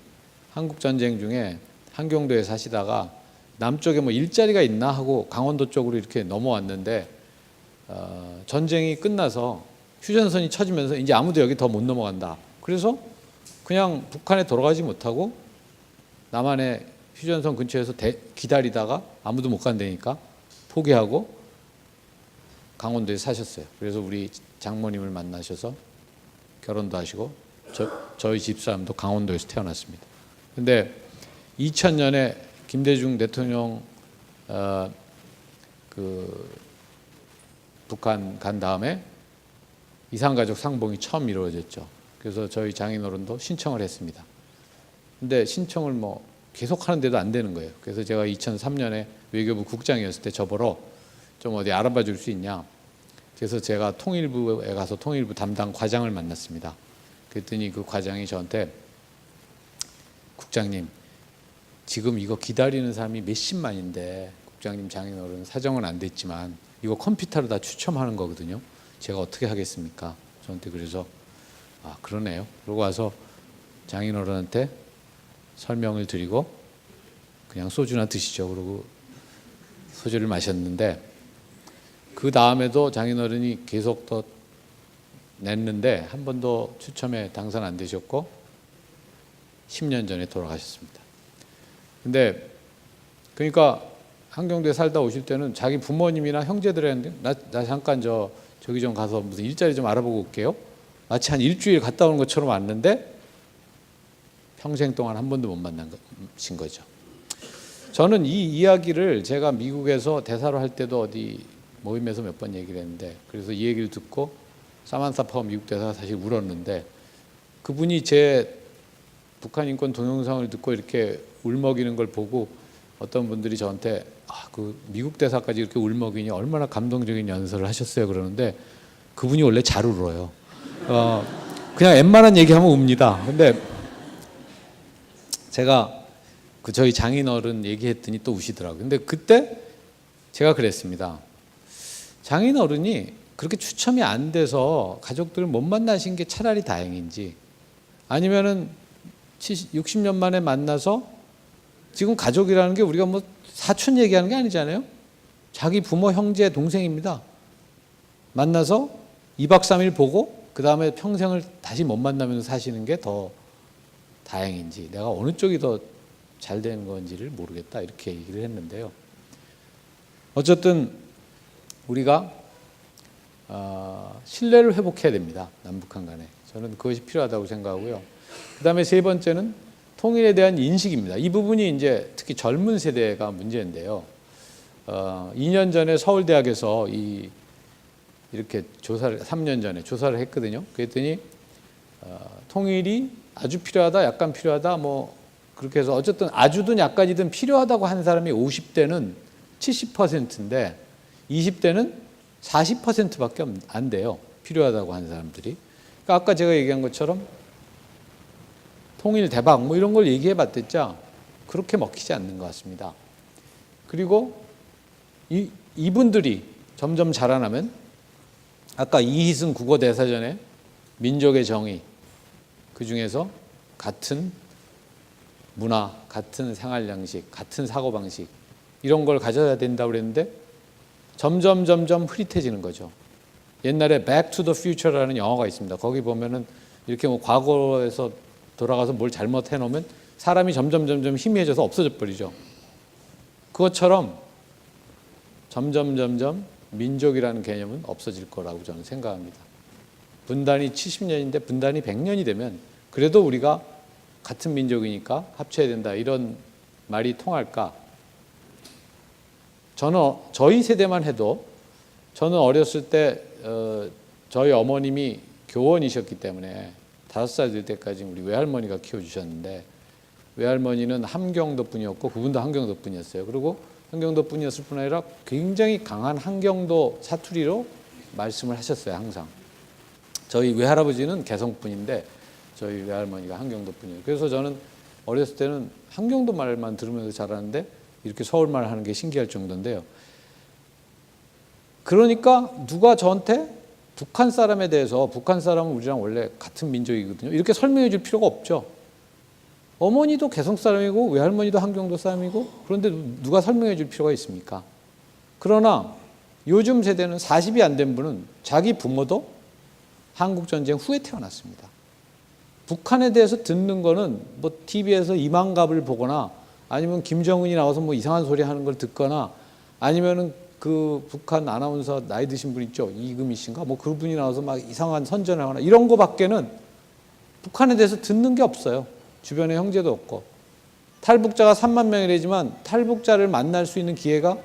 한국전쟁 중에 한경도에 사시다가 남쪽에 뭐 일자리가 있나 하고 강원도 쪽으로 이렇게 넘어왔는데 전쟁이 끝나서 휴전선이 쳐지면서 이제 아무도 여기 더 못 넘어간다. 그래서 그냥 북한에 돌아가지 못하고 남한의 휴전선 근처에서 기다리다가 아무도 못 간다니까 포기하고 강원도에 사셨어요. 그래서 우리 장모님을 만나셔서 결혼도 하시고 저희 집사람도 강원도에서 태어났습니다. 근데 2000년에 김대중 대통령 북한 간 다음에 이산가족 상봉이 처음 이루어졌죠. 그래서 저희 장인어른도 신청을 했습니다. 근데 신청을 뭐 계속 하는데도 안 되는 거예요. 그래서 제가 2003년에 외교부 국장이었을 때 저보러 좀 어디 알아봐 줄 수 있냐. 그래서 제가 통일부에 가서 통일부 담당 과장을 만났습니다. 그랬더니 그 과장이 저한테 국장님 지금 이거 기다리는 사람이 몇십만인데 국장님 장인어른 사정은 안 됐지만 이거 컴퓨터로 다 추첨하는 거거든요. 제가 어떻게 하겠습니까? 저한테 그래서 그러네요. 그러고 와서 장인어른한테 설명을 드리고 그냥 소주나 드시죠. 그러고 소주를 마셨는데 그 다음에도 장인어른이 계속 더 냈는데 한 번도 추첨에 당선 안 되셨고 10년 전에 돌아가셨습니다. 근데 그러니까 한경도에 살다 오실 때는 자기 부모님이나 형제들한테 나 잠깐 저기 좀 가서 무슨 일자리 좀 알아보고 올게요. 마치 한 일주일 갔다 오는 것처럼 왔는데 평생 동안 한 번도 못 만나신 거죠. 저는 이 이야기를 제가 미국에서 대사로 할 때도 어디 모임에서 몇 번 얘기를 했는데 그래서 이 얘기를 듣고 사만사 파워 미국 대사가 사실 울었는데 그분이 제 북한 인권 동영상을 듣고 이렇게 울먹이는 걸 보고 어떤 분들이 저한테 그 미국 대사까지 이렇게 울먹이니 얼마나 감동적인 연설을 하셨어요 그러는데 그분이 원래 잘 울어요. 그냥 웬만한 얘기하면 웁니다. 근데 제가 그 저희 장인어른 얘기했더니 또 우시더라고요. 근데 그때 제가 그랬습니다. 장인어른이 그렇게 추첨이 안 돼서 가족들을 못 만나신 게 차라리 다행인지, 아니면은 60년 만에 만나서 지금 가족이라는 게 우리가 뭐 사촌 얘기하는 게 아니잖아요. 자기 부모, 형제, 동생입니다. 만나서 2박 3일 보고 그 다음에 평생을 다시 못 만나면서 사시는 게 더 다행인지, 내가 어느 쪽이 더 잘 된 건지를 모르겠다, 이렇게 얘기를 했는데요. 어쨌든 우리가 신뢰를 회복해야 됩니다. 남북한 간에. 저는 그것이 필요하다고 생각하고요. 그 다음에 세 번째는 통일에 대한 인식입니다. 이 부분이 이제 특히 젊은 세대가 문제인데요. 2년 전에 서울대학에서 이렇게 조사를, 3년 전에 조사를 했거든요. 그랬더니 통일이 아주 필요하다, 약간 필요하다, 뭐 그렇게 해서 어쨌든 아주든 약간이든 필요하다고 한 사람이 50대는 70%인데 20대는 40%밖에 안 돼요. 필요하다고 하는 사람들이. 그러니까 아까 제가 얘기한 것처럼 통일 대박 뭐 이런 걸 얘기해 봤댔자 그렇게 먹히지 않는 것 같습니다. 그리고 이분들이 점점 자라나면 아까 이희승 국어대사전에 민족의 정의, 그 중에서 같은 문화, 같은 생활 양식, 같은 사고 방식 이런 걸 가져야 된다고 그랬는데 점점 흐릿해지는 거죠. 옛날에 Back to the Future라는 영화가 있습니다. 거기 보면은 이렇게 뭐 과거에서 돌아가서 뭘 잘못해 놓으면 사람이 점점 희미해져서 없어져 버리죠. 그것처럼 점점 민족이라는 개념은 없어질 거라고 저는 생각합니다. 분단이 70년인데 분단이 100년이 되면 그래도 우리가 같은 민족이니까 합쳐야 된다, 이런 말이 통할까? 저희 세대만 해도, 저는 어렸을 때 저희 어머님이 교원이셨기 때문에 5살 될 때까지 우리 외할머니가 키워주셨는데, 외할머니는 함경도 분이었고 그분도 함경도 분이었어요. 그리고 함경도 분이었을 뿐 아니라 굉장히 강한 함경도 사투리로 말씀을 하셨어요, 항상. 저희 외할아버지는 개성분인데 저희 외할머니가 함경도 분이에요. 그래서 저는 어렸을 때는 함경도 말만 들으면서 자라는데 이렇게 서울말 하는 게 신기할 정도인데요. 그러니까 누가 저한테 북한 사람에 대해서, 북한 사람은 우리랑 원래 같은 민족이거든요, 이렇게 설명해 줄 필요가 없죠. 어머니도 개성 사람이고 외할머니도 함경도 사람이고, 그런데 누가 설명해 줄 필요가 있습니까? 그러나 요즘 세대는 40이 안 된 분은 자기 부모도 한국전쟁 후에 태어났습니다. 북한에 대해서 듣는 거는 뭐 TV에서 이만갑을 보거나 아니면 김정은이 나와서 뭐 이상한 소리 하는 걸 듣거나 아니면은 그 북한 아나운서 나이 드신 분 있죠, 이금희 씨인가, 뭐 그분이 나와서 막 이상한 선전하거나 이런 거밖에는 북한에 대해서 듣는 게 없어요. 주변에 형제도 없고. 탈북자가 3만 명이라지만 탈북자를 만날 수 있는 기회가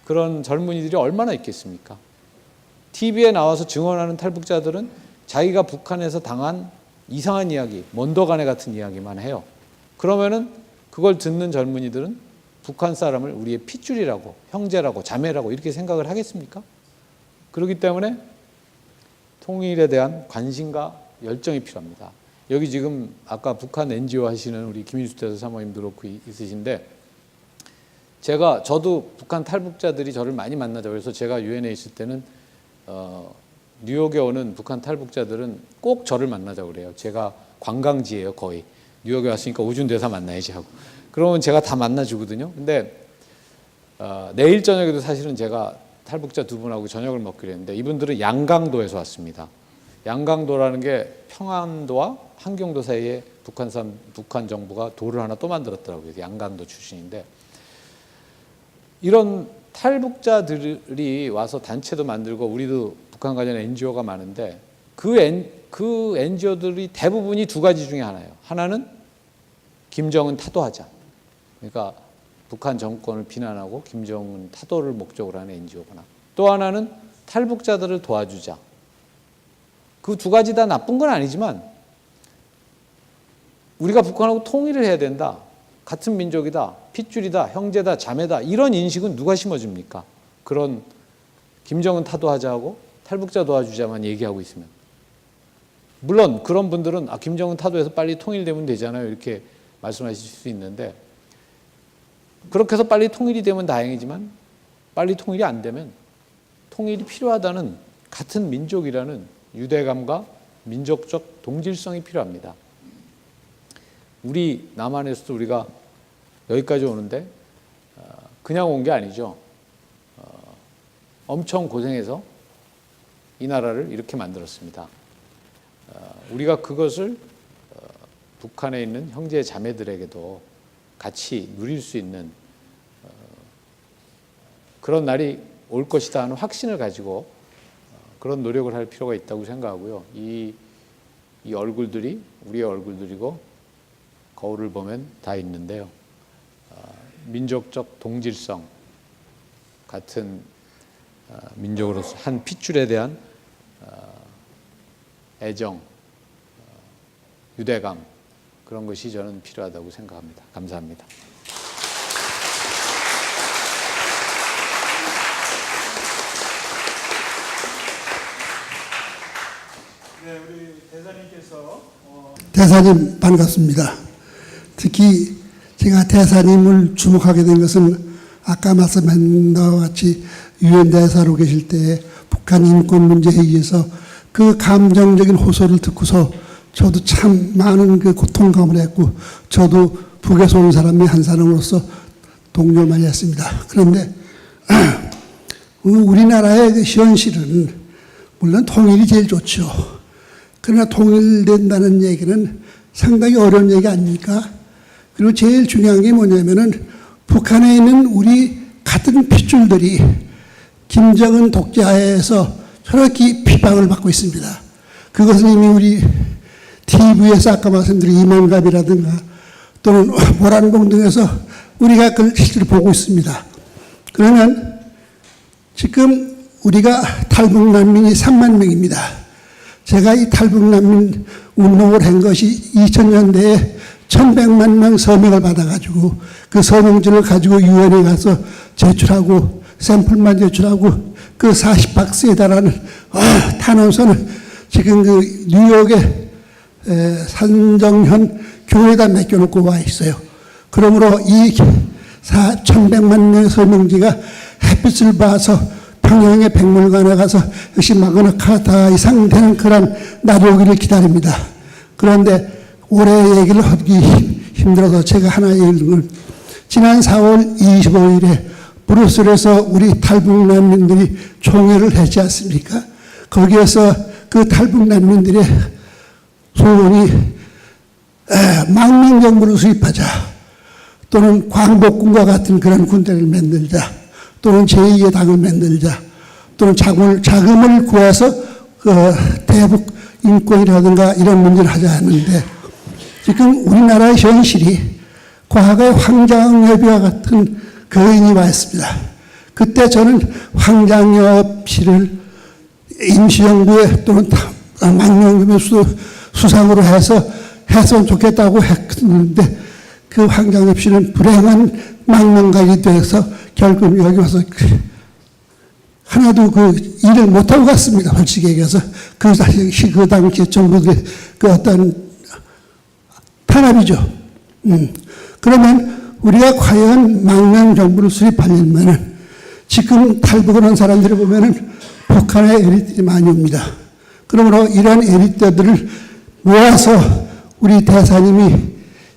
그런 젊은이들이 얼마나 있겠습니까? TV에 나와서 증언하는 탈북자들은 자기가 북한에서 당한 이상한 이야기, 먼도가네 같은 이야기만 해요. 그러면은 그걸 듣는 젊은이들은 북한 사람을 우리의 핏줄이라고, 형제라고, 자매라고 이렇게 생각을 하겠습니까? 그렇기 때문에 통일에 대한 관심과 열정이 필요합니다. 여기 지금 아까 북한 NGO 하시는 우리 김인수 대사 사모님도 그렇고 있으신데, 저도 북한 탈북자들이 저를 많이 만나자고 해서 제가 유엔에 있을 때는 뉴욕에 오는 북한 탈북자들은 꼭 저를 만나자고 그래요. 제가 관광지예요, 거의. 뉴욕에 왔으니까 오준 대사 만나야지 하고. 그러면 제가 다 만나주거든요. 근데 내일 저녁에도 사실은 제가 탈북자 2분하고 저녁을 먹기로 했는데, 이분들은 양강도에서 왔습니다. 양강도라는 게 평안도와 함경도 사이에 북한 정부가 도를 하나 또 만들었더라고요. 양강도 출신인데, 이런 탈북자들이 와서 단체도 만들고 우리도 북한 관련 NGO가 많은데 그 NGO들이 대부분이 두 가지 중에 하나예요. 하나는 김정은 타도하자. 그러니까 북한 정권을 비난하고 김정은 타도를 목적으로 하는 NGO거나, 또 하나는 탈북자들을 도와주자. 그 두 가지 다 나쁜 건 아니지만 우리가 북한하고 통일을 해야 된다, 같은 민족이다, 핏줄이다, 형제다, 자매다, 이런 인식은 누가 심어줍니까? 그런 김정은 타도하자고 탈북자 도와주자만 얘기하고 있으면. 물론 그런 분들은 김정은 타도에서 빨리 통일되면 되잖아요, 이렇게 말씀하실 수 있는데, 그렇게 해서 빨리 통일이 되면 다행이지만 빨리 통일이 안 되면 통일이 필요하다는, 같은 민족이라는 유대감과 민족적 동질성이 필요합니다. 우리 남한에서도 우리가 여기까지 오는데 그냥 온 게 아니죠. 엄청 고생해서 이 나라를 이렇게 만들었습니다. 우리가 그것을 북한에 있는 형제 자매들에게도 같이 누릴 수 있는 그런 날이 올 것이다 하는 확신을 가지고 그런 노력을 할 필요가 있다고 생각하고요. 이 얼굴들이 우리의 얼굴들이고 거울을 보면 다 있는데요. 민족적 동질성, 같은 민족으로서 한 핏줄에 대한 애정, 유대감, 그런 것이 저는 필요하다고 생각합니다. 감사합니다. 네, 우리 대사님께서 대사님 반갑습니다. 특히 제가 대사님을 주목하게 된 것은 아까 말씀한 바와 같이 유엔 대사로 계실 때 북한 인권 문제에 의해서 그 감정적인 호소를 듣고서 저도 참 많은 그 고통감을 했고, 저도 북에서 온 사람이 한 사람으로서 동료를 많이 했습니다. 그런데 우리나라의 그 현실은 물론 통일이 제일 좋죠. 그러나 통일된다는 얘기는 상당히 어려운 얘기 아닙니까? 그리고 제일 중요한 게 뭐냐면은 북한에 있는 우리 같은 핏줄들이 김정은 독재하에서 저렇게 비방을 받고 있습니다. 그것은 이미 우리 TV에서 아까 말씀드린 이만갑이라든가 또는 모란봉 등에서 우리가 그걸 실제로 보고 있습니다. 그러면 지금 우리가 탈북난민이 3만 명입니다. 제가 이 탈북난민 운동을 한 것이 2000년대에 1100만 명 서명을 받아가지고 그 서명지를 가지고 유엔에 가서 제출하고 샘플만 제출하고 그 40박스에 달하는 탄원서는 지금 그 뉴욕에 산정현 교회에다 맡겨놓고 와 있어요. 그러므로 이 1100만 명의 서명지가 햇빛을 봐서 평양의 백물관에 가서 역시 마그나 카타 이상 되는 그런 날이 오기를 기다립니다. 그런데 올해 얘기를 하기 힘들어서 제가 하나 얘기를, 지난 4월 25일에 브루셀에서 우리 탈북난민들이 총회를 했지 않습니까? 거기에서 그 탈북난민들의 소원이 망명정부를 수립하자, 또는 광복군과 같은 그런 군대를 만들자, 또는 제2의 당을 만들자, 또는 자금을 구해서 대북 인권이라든가 이런 문제를 하자 하는데, 지금 우리나라의 현실이 과거의 황장엽이와 같은 거인이 와 있습니다. 그때 저는 황장엽 씨를 임시정부에 또는 망명정부 수상으로 해서 했으면 좋겠다고 했는데, 그 황장엽 씨는 불행한 망명가이 돼서 결국 여기 와서 하나도 그 일을 못하고 갔습니다. 솔직히 얘기해서. 그 당시 정부들의 그 어떤 탄압이죠. 그러면 우리가 과연 망명정부를 수립하려면은 지금 탈북을 한 사람들을 보면은 북한의 엘리트들이 많이 옵니다. 그러므로 이런 엘리트들을 모아서 우리 대사님이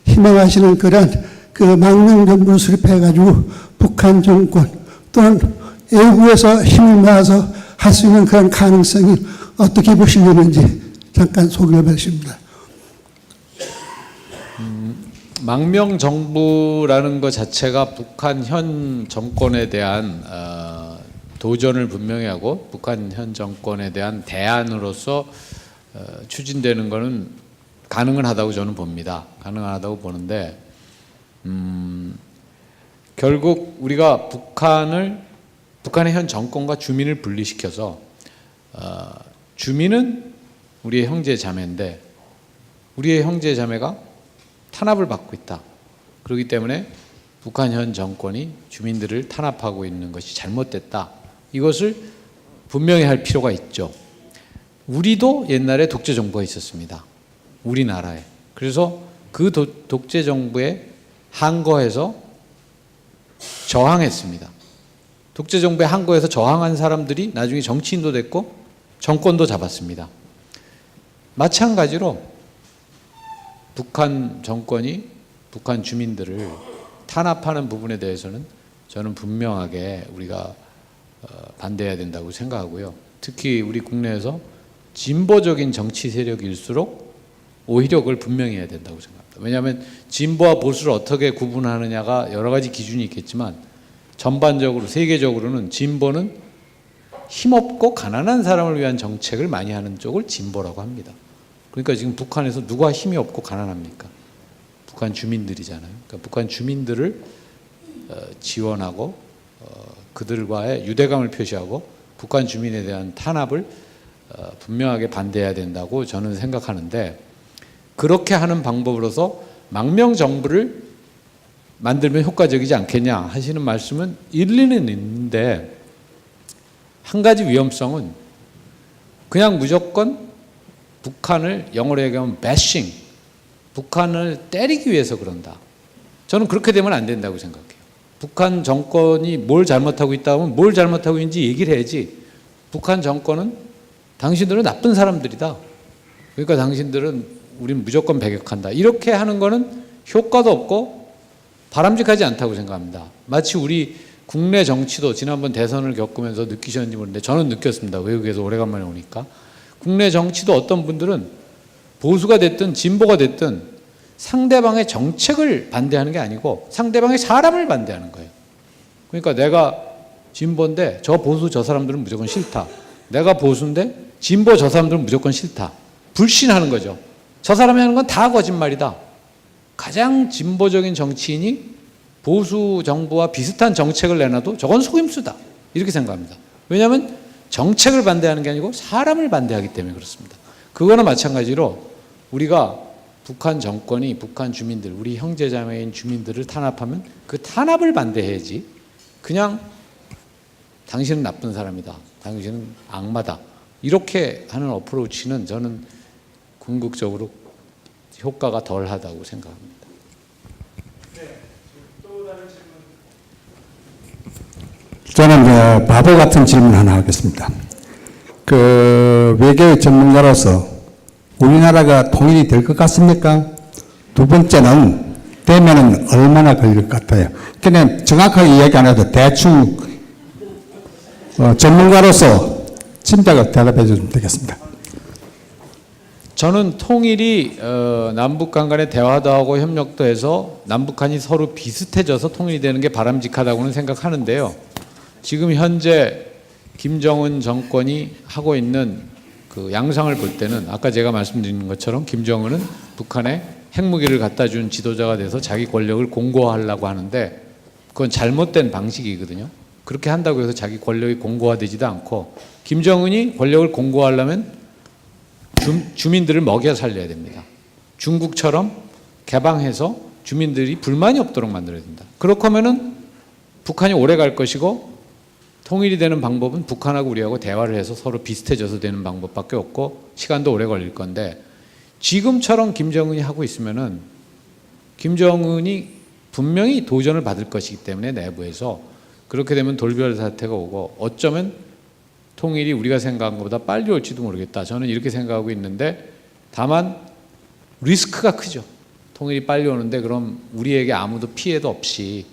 희망하시는 그런 그 망명정부를 수립해가지고 북한 정권 또는 외국에서 힘을 모아서 할 수 있는 그런 가능성이 어떻게 보시려는지 잠깐 소개해 보겠습니다. 망명정부라는 것 자체가 북한 현 정권에 대한 도전을 분명히 하고 북한 현 정권에 대한 대안으로서 추진되는 것은 가능은 하다고 저는 봅니다. 가능하다고 보는데, 결국 우리가 북한의 현 정권과 주민을 분리시켜서 주민은 우리의 형제 자매인데 우리의 형제 자매가 탄압을 받고 있다. 그렇기 때문에 북한 현 정권이 주민들을 탄압하고 있는 것이 잘못됐다. 이것을 분명히 할 필요가 있죠. 우리도 옛날에 독재 정부가 있었습니다. 우리나라에. 그래서 그 독재 정부에 항거해서 저항했습니다. 독재 정부에 항거해서 저항한 사람들이 나중에 정치인도 됐고 정권도 잡았습니다. 마찬가지로 북한 정권이 북한 주민들을 탄압하는 부분에 대해서는 저는 분명하게 우리가 반대해야 된다고 생각하고요. 특히 우리 국내에서 진보적인 정치 세력일수록 오히려 그걸 분명히 해야 된다고 생각합니다. 왜냐하면 진보와 보수를 어떻게 구분하느냐가 여러 가지 기준이 있겠지만 전반적으로 세계적으로는 진보는 힘없고 가난한 사람을 위한 정책을 많이 하는 쪽을 진보라고 합니다. 그러니까 지금 북한에서 누가 힘이 없고 가난합니까? 북한 주민들이잖아요. 그러니까 북한 주민들을 지원하고 그들과의 유대감을 표시하고 북한 주민에 대한 탄압을 분명하게 반대해야 된다고 저는 생각하는데, 그렇게 하는 방법으로서 망명 정부를 만들면 효과적이지 않겠냐 하시는 말씀은 일리는 있는데, 한 가지 위험성은 그냥 무조건 북한을 영어로 얘기하면 배싱, 북한을 때리기 위해서 그런다. 저는 그렇게 되면 안 된다고 생각해요. 북한 정권이 뭘 잘못하고 있다 하면 뭘 잘못하고 있는지 얘기를 해야지, 북한 정권은 당신들은 나쁜 사람들이다, 그러니까 당신들은 우린 무조건 배격한다, 이렇게 하는 거는 효과도 없고 바람직하지 않다고 생각합니다. 마치 우리 국내 정치도 지난번 대선을 겪으면서 느끼셨는지 모르는데 저는 느꼈습니다. 외국에서 오래간만에 오니까. 국내 정치도 어떤 분들은 보수가 됐든 진보가 됐든 상대방의 정책을 반대하는 게 아니고 상대방의 사람을 반대하는 거예요. 그러니까 내가 진보인데 저 보수 저 사람들은 무조건 싫다, 내가 보수인데 진보 저 사람들은 무조건 싫다, 불신하는 거죠. 저 사람이 하는 건 다 거짓말이다. 가장 진보적인 정치인이 보수 정부와 비슷한 정책을 내놔도 저건 속임수다, 이렇게 생각합니다. 왜냐하면 정책을 반대하는 게 아니고 사람을 반대하기 때문에 그렇습니다. 그거나 마찬가지로 우리가 북한 정권이 북한 주민들, 우리 형제자매인 주민들을 탄압하면 그 탄압을 반대해야지, 그냥 당신은 나쁜 사람이다, 당신은 악마다, 이렇게 하는 어프로치는 저는 궁극적으로 효과가 덜하다고 생각합니다. 저는 이제 바보 같은 질문 하나 하겠습니다. 그 외교 전문가로서 우리나라가 통일이 될 것 같습니까? 두 번째는 되면은 얼마나 걸릴 것 같아요? 그냥 정확하게 이야기 안 해도 대충 전문가로서 짐작을 대답해 주시면 되겠습니다. 저는 통일이 남북 간의 대화도 하고 협력도 해서 남북한이 서로 비슷해져서 통일이 되는 게 바람직하다고는 생각하는데요. 지금 현재 김정은 정권이 하고 있는 그 양상을 볼 때는 아까 제가 말씀드린 것처럼 김정은은 북한에 핵무기를 갖다 준 지도자가 돼서 자기 권력을 공고화하려고 하는데 그건 잘못된 방식이거든요. 그렇게 한다고 해서 자기 권력이 공고화되지도 않고, 김정은이 권력을 공고화하려면 주민들을 먹여 살려야 됩니다. 중국처럼 개방해서 주민들이 불만이 없도록 만들어야 된다. 그렇게 하면은 북한이 오래 갈 것이고, 통일이 되는 방법은 북한하고 우리하고 대화를 해서 서로 비슷해져서 되는 방법밖에 없고 시간도 오래 걸릴 건데, 지금처럼 김정은이 하고 있으면은 김정은이 분명히 도전을 받을 것이기 때문에 내부에서 그렇게 되면 돌발 사태가 오고 어쩌면 통일이 우리가 생각한 것보다 빨리 올지도 모르겠다, 저는 이렇게 생각하고 있는데, 다만 리스크가 크죠. 통일이 빨리 오는데 그럼 우리에게 아무도 피해도 없이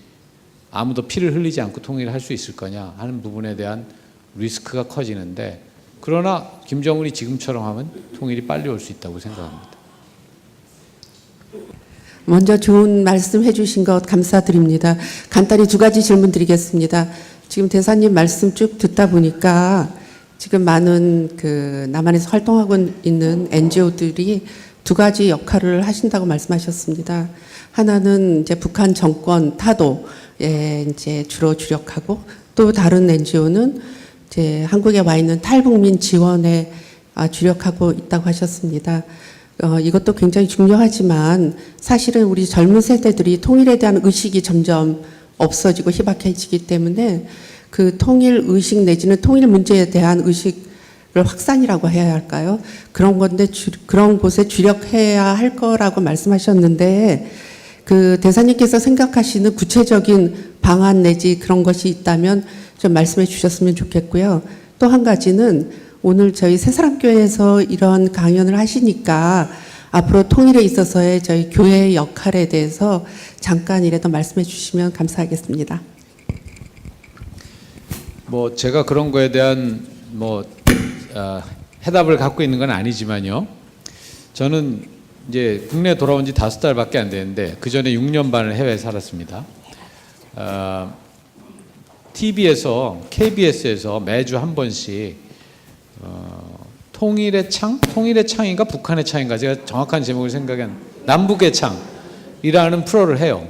아무도 피를 흘리지 않고 통일을 할 수 있을 거냐 하는 부분에 대한 리스크가 커지는데, 그러나 김정은이 지금처럼 하면 통일이 빨리 올 수 있다고 생각합니다. 먼저 좋은 말씀 해주신 것 감사드립니다. 간단히 두 가지 질문 드리겠습니다. 지금 대사님 말씀 쭉 듣다 보니까 지금 많은 그 남한에서 활동하고 있는 NGO들이 두 가지 역할을 하신다고 말씀하셨습니다. 하나는 이제 북한 정권 타도에 이제 주로 주력하고, 또 다른 NGO는 이제 한국에 와 있는 탈북민 지원에 주력하고 있다고 하셨습니다. 이것도 굉장히 중요하지만 사실은 우리 젊은 세대들이 통일에 대한 의식이 점점 없어지고 희박해지기 때문에 그 통일 의식 내지는 통일 문제에 대한 의식 확산이라고 해야 할까요? 그런 건데 그런 곳에 주력해야 할 거라고 말씀하셨는데 그 대사님께서 생각하시는 구체적인 방안 내지 그런 것이 있다면 좀 말씀해 주셨으면 좋겠고요. 또 한 가지는 오늘 저희 새사랑교회에서 이런 강연을 하시니까 앞으로 통일에 있어서의 저희 교회의 역할에 대해서 잠깐이라도 말씀해 주시면 감사하겠습니다. 뭐 제가 그런 거에 대한 해답을 갖고 있는 건 아니지만요. 저는 이제 국내 돌아온 지 5달밖에 안 되는데 그 전에 6년 반을 해외에 살았습니다. TV에서 KBS에서 매주 한 번씩 통일의 창인가 북한의 창인가 제가 정확한 제목을 생각이 안 남북의 창이라는 프로를 해요.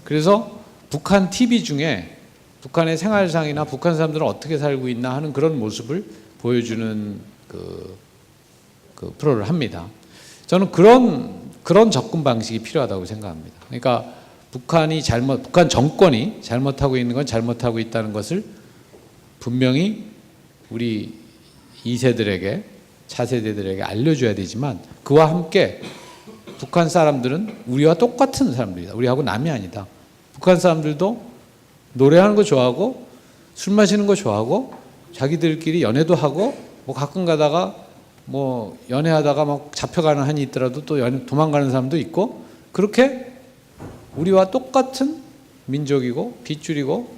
그래서 북한 TV 중에 북한의 생활상이나 북한 사람들은 어떻게 살고 있나 하는 그런 모습을 보여주는 그 프로를 합니다. 저는 그런 접근 방식이 필요하다고 생각합니다. 그러니까 북한 정권이 잘못하고 있는 건 잘못하고 있다는 것을 분명히 우리 2세들에게 차세대들에게 알려줘야 되지만 그와 함께 북한 사람들은 우리와 똑같은 사람들이다. 우리하고 남이 아니다. 북한 사람들도 노래하는 거 좋아하고 술 마시는 거 좋아하고 자기들끼리 연애도 하고 뭐 가끔 가다가 뭐 연애하다가 막 잡혀가는 한이 있더라도 또 도망가는 사람도 있고 그렇게 우리와 똑같은 민족이고 빗줄이고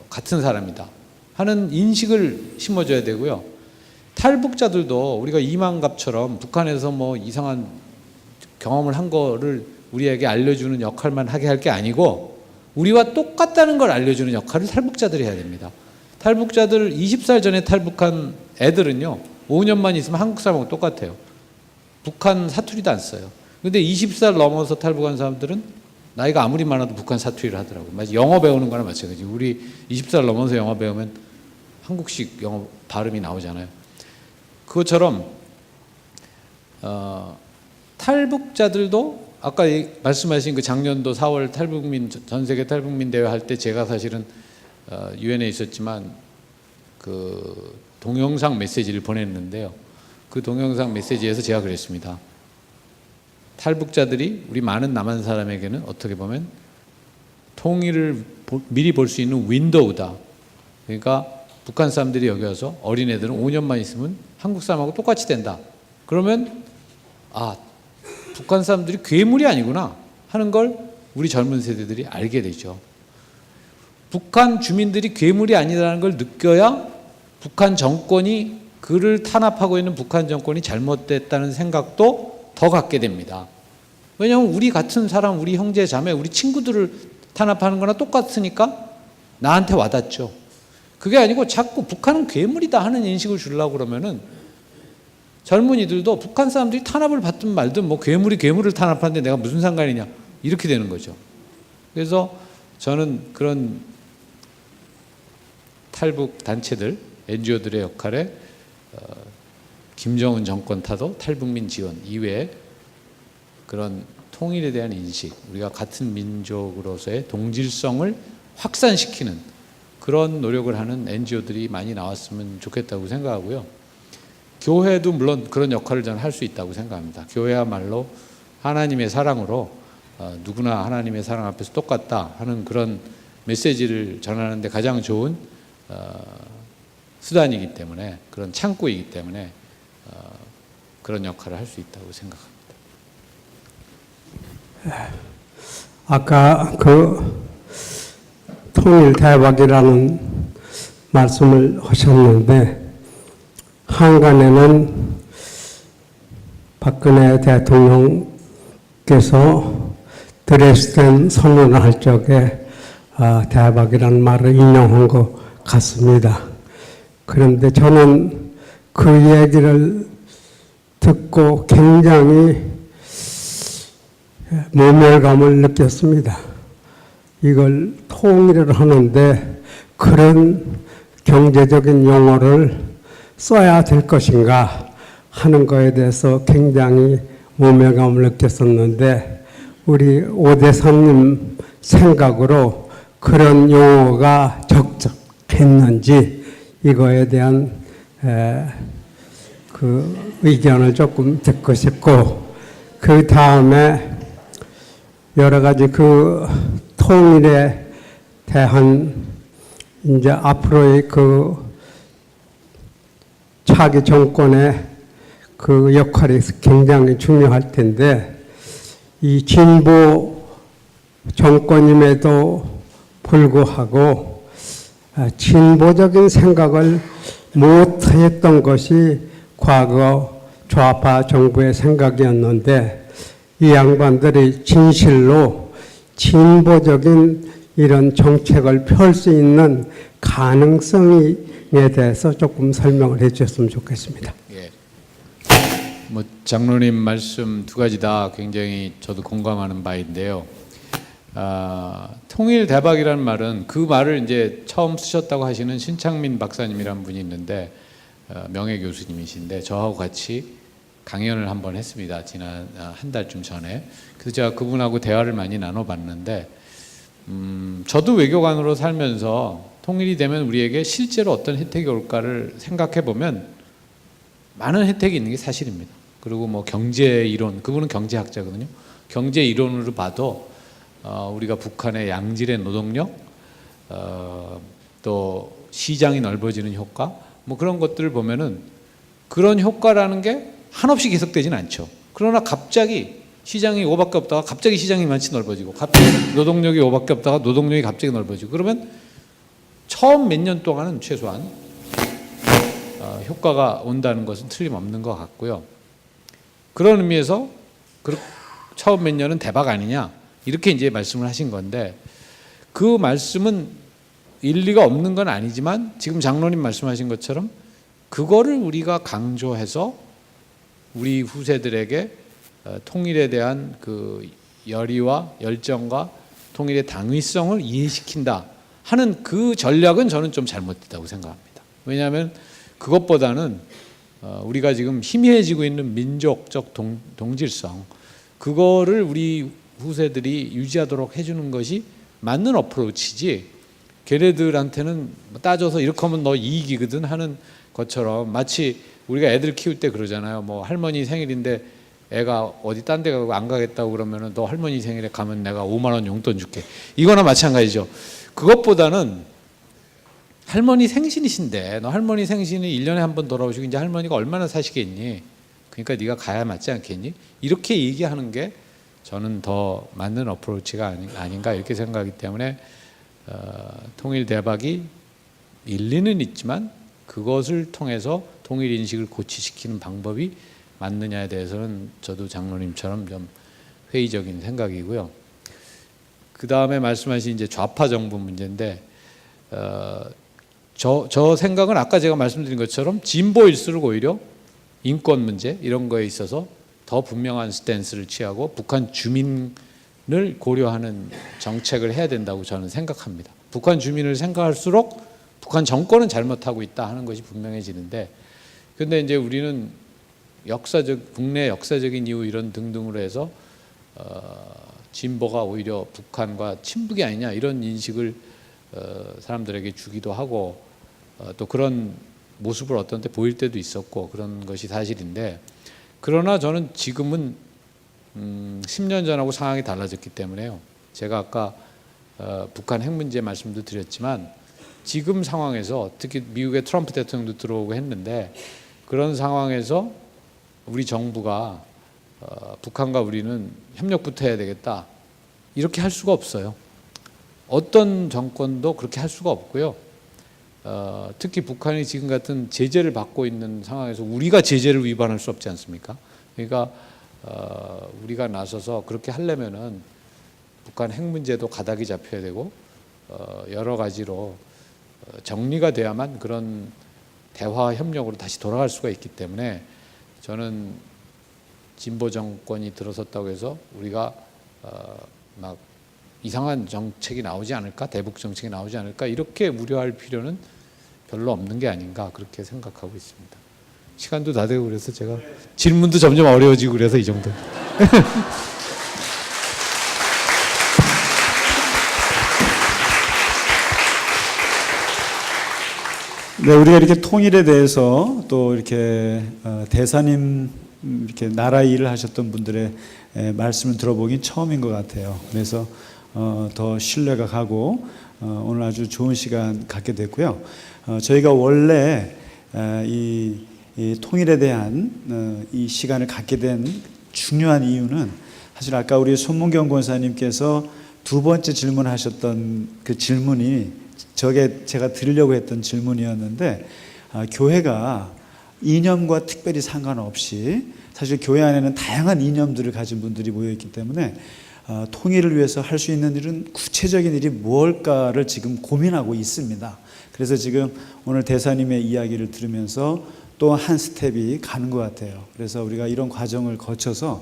같은 사람이다 하는 인식을 심어줘야 되고요. 탈북자들도 우리가 이만갑처럼 북한에서 뭐 이상한 경험을 한 거를 우리에게 알려주는 역할만 하게 할 게 아니고 우리와 똑같다는 걸 알려주는 역할을 탈북자들이 해야 됩니다. 탈북자들 20살 전에 탈북한 애들은요 5년만 있으면 한국 사람하고 똑같아요. 북한 사투리도 안 써요. 근데 20살 넘어서 탈북한 사람들은 나이가 아무리 많아도 북한 사투리를 하더라고요. 마치 영어 배우는 거나 마찬가지. 우리 20살 넘어서 영어 배우면 한국식 영어 발음이 나오잖아요. 그것처럼 탈북자들도 아까 말씀하신 그 작년도 4월 전 세계 탈북민 대회 할 때 제가 사실은 유엔에 있었지만 그 동영상 메시지를 보냈는데요. 그 동영상 메시지에서 제가 그랬습니다. 탈북자들이 우리 많은 남한 사람에게는 어떻게 보면 통일을 미리 볼 수 있는 윈도우다. 그러니까 북한 사람들이 여기 와서 어린애들은 5년만 있으면 한국 사람하고 똑같이 된다. 그러면 북한 사람들이 괴물이 아니구나 하는 걸 우리 젊은 세대들이 알게 되죠. 북한 주민들이 괴물이 아니라는 걸 느껴야 북한 정권이 그를 탄압하고 있는 북한 정권이 잘못됐다는 생각도 더 갖게 됩니다. 왜냐하면 우리 같은 사람, 우리 형제 자매, 우리 친구들을 탄압하는 거나 똑같으니까 나한테 와닿죠. 그게 아니고 자꾸 북한은 괴물이다 하는 인식을 주려고 그러면은 젊은이들도 북한 사람들이 탄압을 받든 말든 뭐 괴물을 탄압하는데 내가 무슨 상관이냐 이렇게 되는 거죠. 그래서 저는 그런 탈북 단체들, NGO들의 역할에 김정은 정권 타도 탈북민 지원 이외에 그런 통일에 대한 인식, 우리가 같은 민족으로서의 동질성을 확산시키는 그런 노력을 하는 NGO들이 많이 나왔으면 좋겠다고 생각하고요. 교회도 물론 그런 역할을 저는 할 수 있다고 생각합니다. 교회야말로 하나님의 사랑으로 누구나 하나님의 사랑 앞에서 똑같다 하는 그런 메시지를 전하는 데 가장 좋은 수단이기 때문에 그런 창구이기 때문에 그런 역할을 할 수 있다고 생각합니다. 아까 그 통일 대박이라는 말씀을 하셨는데 한간에는 박근혜 대통령께서 드레스덴 선언을 할 적에 대박이라는 말을 인용한 것 같습니다. 그런데 저는 그 얘기를 듣고 굉장히 모멸감을 느꼈습니다. 이걸 통일을 하는데 그런 경제적인 용어를 써야 될 것인가 하는 거에 대해서 굉장히 모멸감을 느꼈었는데 우리 오대사님 생각으로 그런 용어가 적절했는지 이거에 대한 그 의견을 조금 듣고 싶고, 그 다음에 여러 가지 그 통일에 대한 이제 앞으로의 그 차기 정권의 그 역할이 굉장히 중요할 텐데, 이 진보 정권임에도 불구하고 진보적인 생각을 못했던 것이 과거 좌파 정부의 생각이었는데, 이 양반들이 진실로 진보적인 이런 정책을 펼 수 있는 가능성에 대해서 조금 설명을 해 주셨으면 좋겠습니다. 예. 뭐 장로님 말씀 두 가지 다 굉장히 저도 공감하는 바인데요. 통일 대박이라는 말은, 그 말을 이제 처음 쓰셨다고 하시는 신창민 박사님이라는 분이 있는데, 명예 교수님이신데 저하고 같이 강연을 한번 했습니다. 지난 한 달쯤 전에. 그래서 제가 그분하고 대화를 많이 나눠봤는데, 저도 외교관으로 살면서 통일이 되면 우리에게 실제로 어떤 혜택이 올까를 생각해 보면 많은 혜택이 있는 게 사실입니다. 그리고 뭐 경제 이론, 그분은 경제학자거든요. 경제 이론으로 봐도 우리가 북한의 양질의 노동력, 또 시장이 넓어지는 효과, 뭐 그런 것들을 보면은 그런 효과라는 게 한없이 계속되지는 않죠. 그러나 갑자기 시장이 5밖에 없다가 갑자기 시장이 많이 넓어지고, 갑자기 노동력이 5밖에 없다가 노동력이 갑자기 넓어지고, 그러면 처음 몇 년 동안은 최소한 효과가 온다는 것은 틀림없는 것 같고요. 그런 의미에서 처음 몇 년은 대박 아니냐, 이렇게 이제 말씀을 하신 건데, 그 말씀은 일리가 없는 건 아니지만 지금 장로님 말씀하신 것처럼 그거를 우리가 강조해서 우리 후세들에게 통일에 대한 그 열의와 열정과 통일의 당위성을 이해시킨다 하는 그 전략은 저는 좀 잘못됐다고 생각합니다. 왜냐하면 그것보다는 우리가 지금 희미해지고 있는 민족적 동질성, 그거를 우리 후세들이 유지하도록 해주는 것이 맞는 어프로치지, 걔네들한테는 따져서 이렇게 하면 너 이익이거든 하는 것처럼, 마치 우리가 애들 키울 때 그러잖아요. 뭐 할머니 생일인데 애가 어디 딴 데 가고 안 가겠다고 그러면은 너 할머니 생일에 가면 내가 5만 원 용돈 줄게. 이거나 마찬가지죠. 그것보다는 할머니 생신이신데, 너 할머니 생신이 1년에 한 번 돌아오시고 이제 할머니가 얼마나 사시겠니? 그러니까 네가 가야 맞지 않겠니? 이렇게 얘기하는 게 저는 더 맞는 어프로치가 아닌가 이렇게 생각하기 때문에 통일 대박이 일리는 있지만 그것을 통해서 통일 인식을 고취시키는 방법이 맞느냐에 대해서는 저도 장로님처럼 좀 회의적인 생각이고요. 그 다음에 말씀하신 이제 좌파 정부 문제인데, 저 생각은 아까 제가 말씀드린 것처럼 진보일수록 오히려 인권 문제 이런 거에 있어서 더 분명한 스탠스를 취하고 북한 주민을 고려하는 정책을 해야 된다고 저는 생각합니다. 북한 주민을 생각할수록 북한 정권은 잘못하고 있다 하는 것이 분명해지는데, 그런데 이제 우리는 국내 역사적인 이유 이런 등등으로 해서 진보가 오히려 북한과 친북이 아니냐 이런 인식을 사람들에게 주기도 하고, 또 그런 모습을 어떤 때 보일 때도 있었고 그런 것이 사실인데, 그러나 저는 지금은 10년 전하고 상황이 달라졌기 때문에요. 제가 아까 북한 핵 문제 말씀도 드렸지만 지금 상황에서 특히 미국의 트럼프 대통령도 들어오고 했는데, 그런 상황에서 우리 정부가 북한과 우리는 협력부터 해야 되겠다 이렇게 할 수가 없어요. 어떤 정권도 그렇게 할 수가 없고요. 특히 북한이 지금 같은 제재를 받고 있는 상황에서 우리가 제재를 위반할 수 없지 않습니까? 그러니까 우리가 나서서 그렇게 하려면은 북한 핵 문제도 가닥이 잡혀야 되고 여러 가지로 정리가 돼야만 그런 대화 협력으로 다시 돌아갈 수가 있기 때문에, 저는 진보 정권이 들어섰다고 해서 우리가 막 이상한 정책이 나오지 않을까, 대북 정책이 나오지 않을까 이렇게 우려할 필요는 별로 없는 게 아닌가 그렇게 생각하고 있습니다. 시간도 다 되고 그래서 제가 질문도 점점 어려워지고 그래서 이 정도. 네, 우리가 이렇게 통일에 대해서 또 이렇게 대사님 이렇게 나라 일을 하셨던 분들의 말씀을 들어보긴 처음인 것 같아요. 그래서 더 신뢰가 가고 오늘 아주 좋은 시간 갖게 됐고요. 저희가 원래 이 통일에 대한 이 시간을 갖게 된 중요한 이유는 사실 아까 우리 손문경 권사님께서 두 번째 질문하셨던 그 질문이 저게 제가 드리려고 했던 질문이었는데, 교회가 이념과 특별히 상관없이 사실 교회 안에는 다양한 이념들을 가진 분들이 모여있기 때문에 통일을 위해서 할 수 있는 일은 구체적인 일이 무엇일까를 지금 고민하고 있습니다. 그래서 지금 오늘 대사님의 이야기를 들으면서 또 한 스텝이 가는 것 같아요. 그래서 우리가 이런 과정을 거쳐서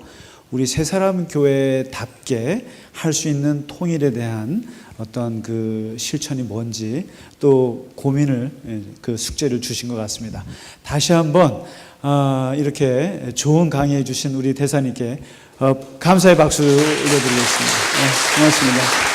우리 새사람 교회답게 할 수 있는 통일에 대한 어떤 그 실천이 뭔지 또 고민을, 그 숙제를 주신 것 같습니다. 다시 한번 이렇게 좋은 강의해 주신 우리 대사님께 감사의 박수 올려드리겠습니다. 네, 고맙습니다.